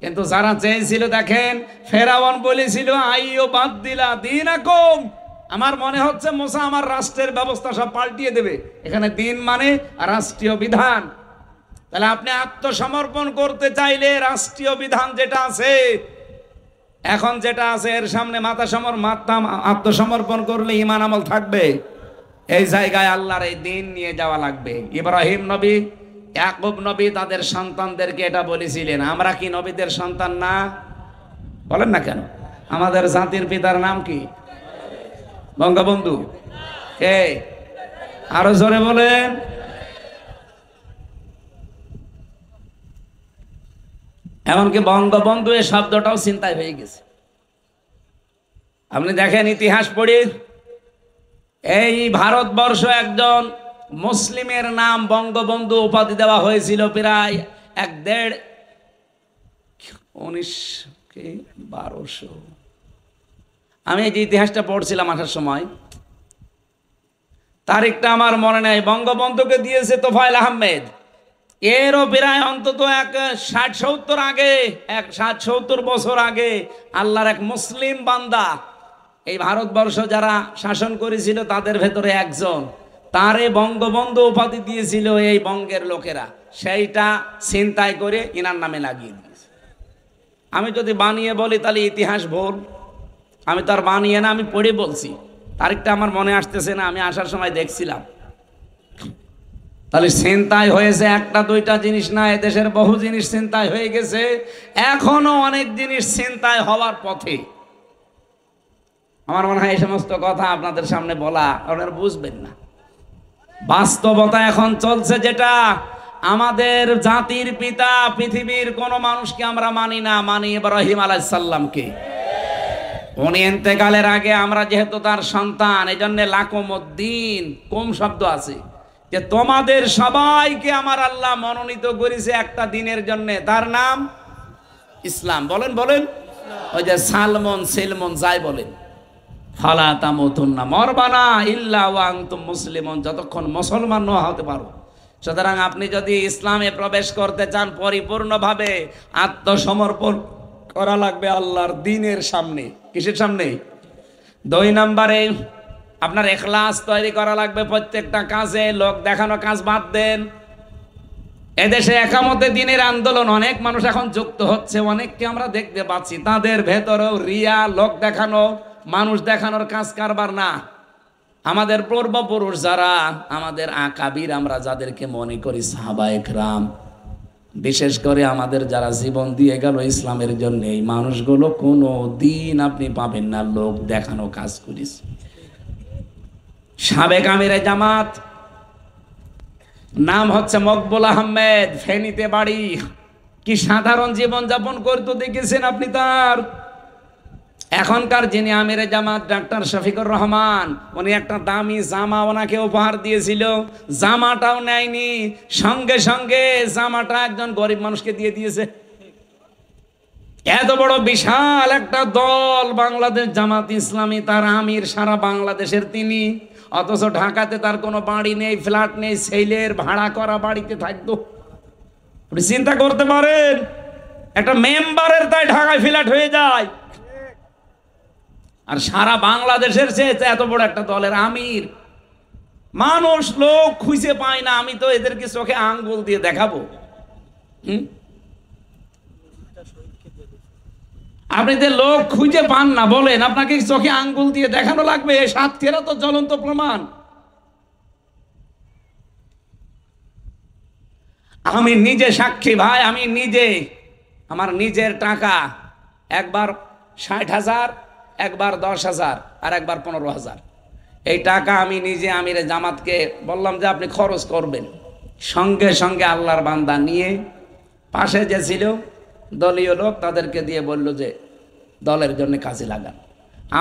কিন্তু যারা চেয়েছিল, দেখেন ফেরাউন বলেছিল আইয়ো বাদ দিলা দীনাকুম, আমার মনে হচ্ছে মুসা আমার রাষ্ট্রের ব্যবস্থা সব পাল্টিয়ে দেবে। এখানে দিন মানে রাষ্ট্রীয় বিধান। তাহলে আপনি আত্মসমর্পণ করতে চাইলে রাষ্ট্রীয় বিধান যেটা আছে এখন, যেটা আছে এর সামনে আত্মসমর্পণ করলে ঈমান আমল থাকবে। এই জায়গায় আল্লাহর এই দিন নিয়ে যাওয়া লাগবে। ইব্রাহিম নবী, ইয়াকুব নবী তাদের সন্তানদেরকে এটা বলেছিলেন। আমরা কি নবীদের সন্তান না? বলেন না কেন? আমাদের জাতির পিতার নাম কি? বঙ্গবন্ধু। কে? আরো জোরে বলেন। এমনকি বঙ্গবন্ধু এই শব্দটাও চিন্তায় হয়ে গেছে। আপনি দেখেন ইতিহাস পড়ি, এই ভারতবর্ষ একজন মুসলিমের নাম বঙ্গবন্ধু উপাধি দেওয়া হয়েছিল প্রায় 1200। আমি এই যে ইতিহাসটা পড়ছিলাম আসার সময়, তারিখটা আমার মনে নেই। বঙ্গবন্ধুকে দিয়েছে তোফায়েল আহমেদ। এরও প্রায় অন্তত 60-70 আগে, 60-70 বছর আগে আল্লাহর এক মুসলিম বান্দা এই ভারতবর্ষ যারা শাসন করেছিল তাদের ভেতরে একজন, তারে বঙ্গবন্ধু উপাধি দিয়েছিল এই বঙ্গের লোকেরা। সেইটা ছিনতাই করে ইনার নামে লাগিয়ে দিয়েছে। আমি যদি বানিয়ে বলি তাহলে ইতিহাস ভুল। আমি তো আর বানিয়ে না, আমি পড়ে বলছি। তারিখটা আমার মনে আসতেছে না, আমি আসার সময় দেখছিলাম। তাহলে ছিনতাই হয়েছে একটা দুইটা জিনিস না, এদেশের বহু জিনিস ছিনতাই হয়ে গেছে, এখনো অনেক জিনিস ছিনতাই হওয়ার পথে। আমার মনে হয় এই সমস্ত কথা আপনাদের সামনে বলা আপনারা বুঝবেন না। বাস্তবতা এখন চলছে যেটা, আমাদের জাতির পিতা পৃথিবীর কোন মানুষকে আমরা মানি না, মানি ইব্রাহিম আলাইহিস সালামকে। উনি ইন্তেকালের আগে আমরা যেহেতু তার সন্তান, এই জন্য লাকুমুদ্দিন, কোম শব্দ আছে, যে তোমাদের সবাইকে আমার আল্লাহ মনোনীত করেছে একটা দিনের জন্য, তার নাম ইসলাম। বলেন বলেন, ওই যে সালমন সেলমন যাই বলেন, ফালা তামুতুন্না, মরবানা ইল্লা ওয়া আনতুম মুসলিমুন, যতক্ষণ মুসলমান না হতে পারো। সুতরাং আপনি যদি ইসলামে প্রবেশ করতে চান পরিপূর্ণভাবে আত্মসমর্পণ করা লাগবে আল্লাহর দ্বীনের সামনে। কিসের সামনে? দুই নম্বরে আপনার ইখলাস তৈরি করা লাগবে প্রত্যেকটা কাজে। লোক দেখানো কাজ বাদ দেন। এদেশে একামতে দ্বীনের আন্দোলন অনেক মানুষ এখন যুক্ত হচ্ছে, অনেককে আমরা দেখতে পাচ্ছি। তাদের ভেতরেও রিয়া, লোক দেখানো, মানুষ দেখানোর কাজ কারবার না। আমাদের পূর্বপুরুষ যারা, আমাদের আকাবির আমরা যাদেরকে মনে করি সাহাবায়ে কেরাম, বিশেষ করে আমাদের যারা জীবন দিয়ে গেল ইসলামের জন্য, এই মানুষগুলো কোনো দিন আপনি পাবেন না লোক দেখানো কাজ করিস। সাবেক আমিরে জামাত, নাম হচ্ছে মকবুল আহমেদ, ফেনীতে বাড়ি। কি সাধারণ জীবন যাপন করতে দেখেছেন আপনি তার। এখনকার যিনি আমিরে জামাত ডাক্তার শফিকুর রহমান, উনি একটা দামি জামা ওনাকে উপহার দিয়েছিল, জামাটাও নেয়নি, সঙ্গে সঙ্গে জামাটা একজন গরিব মানুষকে দিয়ে দিয়েছে। এত বড় বিশাল একটা দল বাংলাদেশ জামাত ইসলামী, তার আমির সারা বাংলাদেশের তিনি, অথচ ঢাকাতে তার কোনো বাড়ি নেই, ফ্ল্যাট নেই, ছেলের ভাড়া করা বাড়িতে থাকতো। আপনি চিন্তা করতে পারেন, একটা মেম্বারের তাই ঢাকায় ফ্ল্যাট হয়ে যায়, আর সারা বাংলাদেশের চেয়ে এত বড় একটা দলের আমির। মানুষ লোক খুঁজে পায় না, আমি তো এদেরকে চোখে আঙ্গুল দিয়ে দেখাবো। আপনি যে লোক খুঁজে পান না বলেন, আপনাকে চোখে আঙ্গুল দিয়ে দেখানো লাগবে? সাতক্ষীরা তো জ্বলন্ত প্রমাণ। আমি নিজে সাক্ষী ভাই, আমি নিজে আমার নিজের টাকা একবার 60,000, একবার 10,000, আর একবার 15,000, এই টাকা আমি নিজে আমিরে জামাতকে বললাম যে আপনি খরচ করবেন। সঙ্গে সঙ্গে আল্লাহর বান্দা নিয়ে পাশে যে ছিল দলীয় লোক, তাদেরকে দিয়ে বলল যে দলের জন্য কাজে লাগান।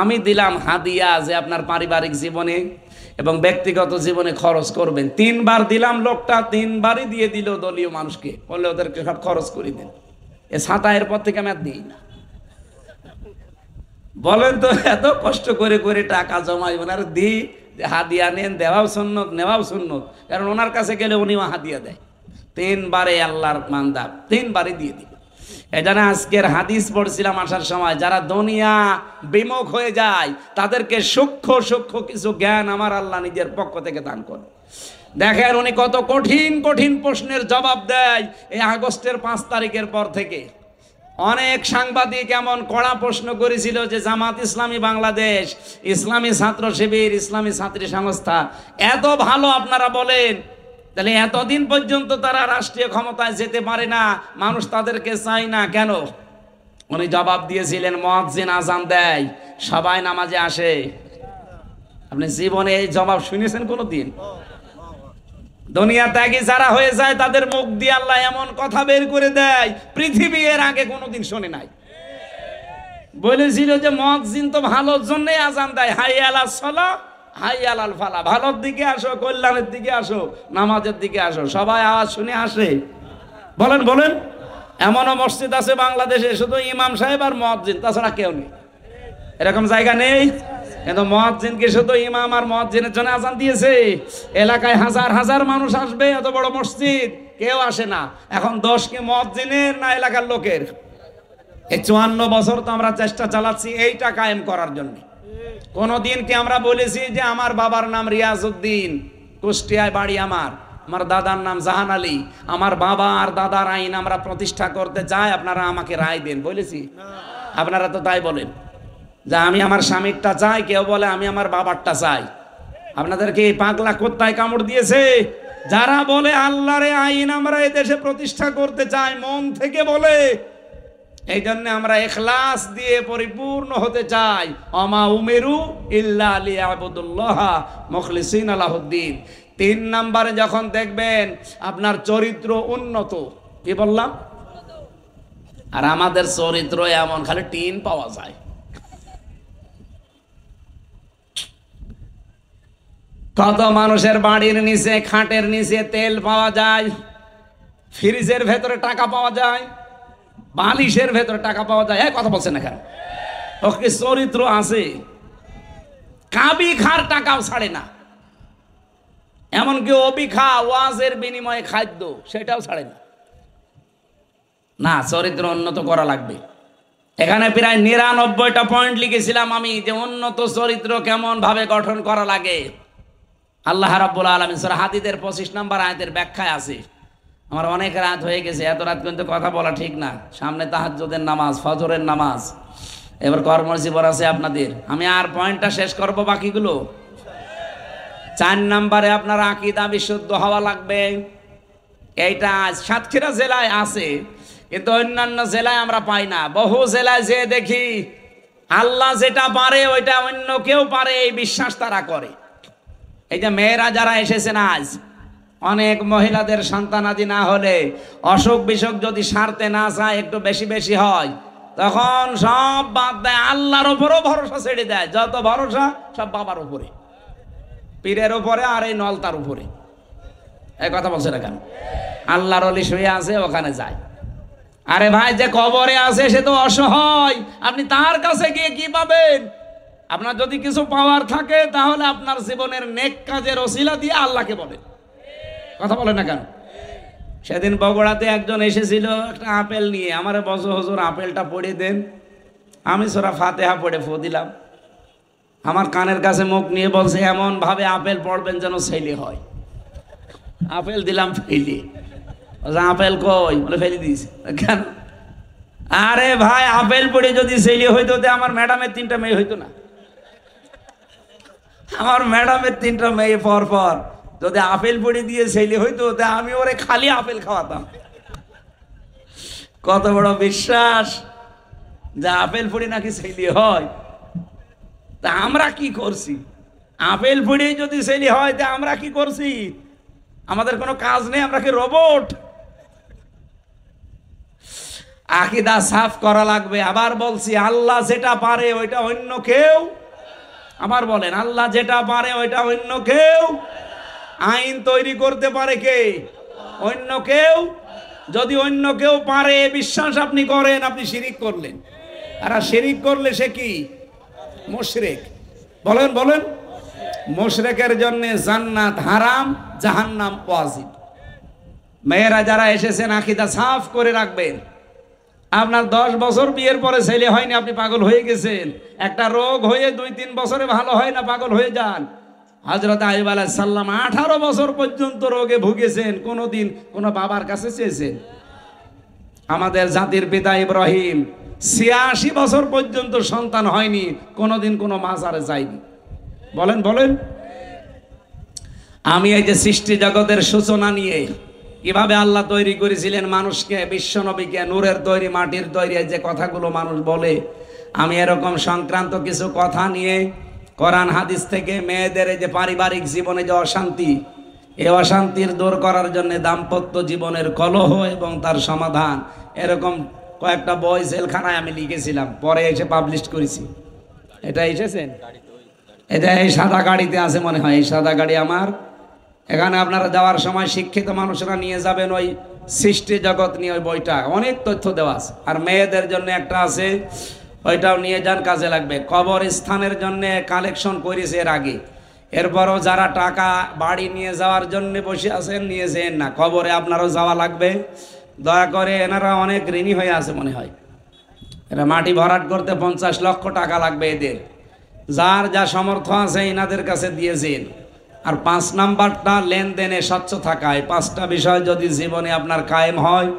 আমি দিলাম হাদিয়া যে আপনার পারিবারিক জীবনে এবং ব্যক্তিগত জীবনে খরচ করবেন। 3 বার দিলাম, লোকটা 3 বারই দিয়ে দিল দলীয় মানুষকে, বললে ওদেরকে সব খরচ করে দেন। এ ছাতায়ের পর থেকে আমি আর দিই না। বলেন তো, এত কষ্ট করে করে টাকা জমাই ওনার দিই, হাদিয়া নেন, দেওয়াও সুন্নত, নেওয়াও সুন্নত, কারণ ওনার কাছে গেলে উনিও হাদিয়া দেয়। 3 বারে আল্লাহর বান্দা 3 বারই দিয়ে দিল। এজন্য আজকের হাদিস পড়ছিলাম আসার সময়, যারা দুনিয়া বিমুখ হয়ে যায় তাদেরকে সূক্ষ্ম সূক্ষ্ম কিছু জ্ঞান আমার আল্লাহ নিজের পক্ষ থেকে দান করে। দেখেন উনি কত কঠিন কঠিন প্রশ্নের জবাব দেয়। এই আগস্টের 5 তারিখের পর থেকে অনেক সাংবাদিক এমন কড়া প্রশ্ন করেছিল যে জামাত ইসলামী বাংলাদেশ, ইসলামী ছাত্র শিবির, ইসলামী ছাত্রী সংস্থা এত ভালো আপনারা বলেন, তাহলে এতদিন পর্যন্ত তারা রাষ্ট্রীয় ক্ষমতায় যেতে পারে না, মানুষ তাদেরকে চায় না কেন? উনি জবাব দিয়েছিলেন, মুয়াজ্জিন আজান দেয়, সবাই নামাজে আসে। আপনি জীবনে এই জবাব শুনেছেন কোনোদিন? দুনিয়া ত্যাগী যারা হয়ে যায় তাদের মুখ দিয়ে আল্লাহ এমন কথা বের করে দেয় পৃথিবী এর আগে কোনোদিন শোনে নাই। বলেছিল যে মুয়াজ্জিন তো ভালোর জন্যই আজান দেয়, হাইয়া আলাস সালাহ, হাইয়া আলাল ফালাহ, ভালোর দিকে আসো, কল্যাণের দিকে আসো, নামাজের দিকে আসো। সবাই আওয়াজ শুনে আসে? বলেন বলেন। এমনও মসজিদ আছে বাংলাদেশে শুধু ইমাম সাহেব আর মুয়াজ্জিন, তাছাড়া কেউ নেই। এরকম জায়গা নেই? কিন্তু মুয়াজ্জিনকে শুধু ইমাম আর মুয়াজ্জিনের জন্য আজান দিয়েছে। এলাকায় হাজার হাজার মানুষ আসবে, এত বড় মসজিদ, কেউ আসে না। এখন দোষ কি মুয়াজ্জিনের না এলাকার লোকের? এই 54 বছর তো আমরা চেষ্টা চালাচ্ছি এইটা কায়েম করার জন্য। কোনদিন কি আমরা বলেছি যে আমার বাবার নাম রিয়াজউদ্দিন, কুষ্টিয়ায় বাড়ি আমার দাদার নাম জাহান আলী, আমার বাবা আর দাদার আইন আমরা প্রতিষ্ঠা করতে চাই, আপনারা আমাকে রায় দেন, বলেছি? আপনারা তো তাই বলেন যে আমি আমার স্বামীরটা চাই, কেউ বলে আমি আমার বাবারটা চাই। আপনাদেরকে এই পাগলা কোত্তায় কামড় দিয়েছে? যারা বলে আল্লাহর আইন আমরা এদেশে প্রতিষ্ঠা করতে চাই, মন থেকে বলে, এই জন্য আমরা ইখলাস দিয়ে পরিপূর্ণ হতে চাই। ওমা উমিরু ইল্লা লিয়াবুদুল্লাহ মুখলিসিনা লাহুদ্দিন। 3 নম্বরে যখন দেখবেন আপনার চরিত্র উন্নত, কি বললাম? আর আমাদের চরিত্র এমন, খালি টিন পাওয়া যায়। কত মানুষের বাড়ির নিচে, খাটের নিচে তেল পাওয়া যায়, ফ্রিজের ভেতরে টাকা পাওয়া যায়, বালিশের ভেতরে টাকা পাওয়া যায়। কথা বলছেন না কেন? ওকে চরিত্র আছে। কাবি খার টাকাও ছাড়ে না, এমনকি অবিখা ওয়াজের বিনিময়ে খাদ্য সেটাও ছাড়ে না। না, চরিত্র উন্নত করা লাগবে। এখানে প্রায় ৯৯টা পয়েন্ট লিখেছিলাম আমি, যে উন্নত চরিত্র কেমন ভাবে গঠন করা লাগে। আল্লাহ রাব্বুল আলামিন সূরা হাদীদের 25 নম্বর আয়াতের ব্যাখ্যায় আছে। আমার অনেক রাত হয়ে গেছে, এত রাত কিন্তু কথা বলা ঠিক না। সামনে তাহাজ্জুদের নামাজ, ফজরের নামাজ, এবার কর্মজীবন আছে আপনাদের। আমি আর পয়েন্টটা শেষ করব, বাকিগুলো 4 নম্বরে আপনার আকীদা বিশুদ্ধ হওয়া লাগবে। এইটা সাতক্ষীরা জেলায় আছে, কিন্তু অন্যান্য জেলায় আমরা পাই না। বহু জেলায় যে দেখি আল্লাহ যেটা পারে ওইটা অন্য কেউ পারে, এই বিশ্বাস তারা করে। এই যে মেয়েরা যারা এসেছেন আজ, অনেক মহিলাদের সন্তানাদি না হলে, অসুখ বিসুখ যদি সারতে না চায়, একটু বেশি বেশি হয়, তখন সব বাদ দেয়, আল্লাহর উপরও ভরসা ছেড়ে দেয়। যত ভরসা সব বাবার উপরে, পীরের উপরে, আর এই নলতার উপরে। এই কথা বলছে না কেন? আল্লাহর ওলি শুয়ে আছে, ওখানে যায়। আরে ভাই, যে কবরে আছে সে তো অসহায়, আপনি তার কাছে গিয়ে কি পাবেন? আপনার যদি কিছু পাওয়ার থাকে, তাহলে আপনার জীবনের নেক কাজের ওসিলা দিয়ে আল্লাহকে বলেন। কথা বলেন না কেন? সেদিন বগুড়াতে একজন এসেছিল একটা আপেল নিয়ে, আমারে বলছে, হুজুর আপেলটা পড়ে দেন। আমি সূরা ফাতিহা পড়ে ফু দিলাম। আমার কানের কাছে মুখ নিয়ে বলছে, এমন ভাবে আপেল পড়বেন যেন ছেলে হয়। আপেল দিলাম, ফেলে। আপেল কই? বলে ফেলে দিয়েছে। কেন? আরে ভাই, আপেল পড়ে যদি ছেলে হইতো, আমার ম্যাডামের 3টা মেয়ে হইতো না? আমার ম্যাডামের 3টা মেয়ে পর পর যদি আপেল পড়ে দিয়ে ছেলে হইতো, আমি ওরে খালি আপেল খাওয়াতাম। কত বড় বিশ্বাস যে আপেল পড়ে নাকি ছেলে হয়। তা আমরা কি করছি? আপেল পড়ে যদি ছেলে হয়, তা আমরা কি করছি? আমাদের কোনো কাজ নেই, আমরা কি রোবট? আকীদা সাফ করা লাগবে। আবার বলছি, আল্লাহ যেটা পারে ওইটা অন্য কেউ। আবার বলেন, আল্লাহ যেটা পারে ওইটা অন্য কেউ। আইন তৈরি করতে পারে কে? অন্য কেউ। যদি অন্য কেউ পারে বিশ্বাস আপনি করেন, আপনি শিরিক করলেন। আর শিরিক করলে সে কি? মুশরিক। বলেন বলেন। মুশরিকের জন্য জান্নাত হারাম, জাহান্নাম ওয়াজিব। মেয়েরা যারা এসেছেন, আকীদা সাফ করে রাখবেন। আপনার 10 বছর বিয়ের পরে ছেলে হয়নি, আপনি পাগল হয়ে গেছেন। একটা রোগ হয়ে 2-3 বছরে ভালো হয় না, পাগল হয়ে যান। হযরত আইয়ুব আলাইহিস সালাম 18 বছর পর্যন্ত রোগে ভুগেছেন, কোনোদিন কোনো বাবার কাছে চেয়েছেন? আমাদের জাতির পিতা ইব্রাহিম 86 বছর পর্যন্ত সন্তান হয়নি, কোনোদিন কোনো মাজারে যায়নি। বলেন বলেন। আমি এই যে সৃষ্টি জগতের সূচনা নিয়ে, কিভাবে আল্লাহ তৈরি করেছিলেন মানুষকে, বিশ্বনবীকে, নূরের তৈরি, মাটির তৈরি, যে কথাগুলো মানুষ বলে, আমি এরকম সংক্রান্ত কিছু কথা নিয়ে কোরআন হাদিস থেকে মেয়েদের এই যে পারিবারিক জীবনে যে অশান্তি, এই অশান্তির দূর করার জন্য দাম্পত্য জীবনের কলহ এবং তার সমাধান, এরকম কয়েকটা বই জেলখানায় আমি লিখেছিলাম, পরে এসে পাবলিশ করেছি। এটা এসেছেন? এটা এই সাদা গাড়িতে আছে মনে হয়, এই সাদা গাড়ি আমার। এখানে আপনারা যাওয়ার সময় শিক্ষিত মানুষরা নিয়ে যাবেন ওই সৃষ্টি জগৎ নিয়ে, ওই বইটা অনেক তথ্য দেওয়া আছে। আর মেয়েদের জন্য একটা আছে, ওইটাও নিয়ে যান, কাজে লাগবে। কবরস্থানের জন্য কালেকশন করেছে এর আগে। এরপরও যারা টাকা বাড়ি নিয়ে যাওয়ার জন্য বসে আছেন, নিয়ে যেন না, কবরে আপনারও যাওয়া লাগবে। দয়া করে, এনারা অনেক ঋণী হয়ে আছে মনে হয়। এরা মাটি ভরাট করতে 50 লক্ষ টাকা লাগবে এদের। যার যা সামর্থ্য আছে এনাদের কাছে দিয়েছেন। আর 5 নাম্বারটা লেনদেনে স্বচ্ছ থাকা। এই 5টা বিষয় যদি জীবনে আপনার কায়েম হয়,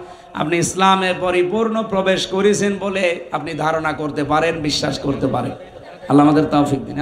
আপনি ইসলামে পরিপূর্ণ প্রবেশ করেছেন বলে আপনি ধারণা করতে পারেন, বিশ্বাস করতে পারেন। আল্লাহ আমাদের তৌফিক দিন।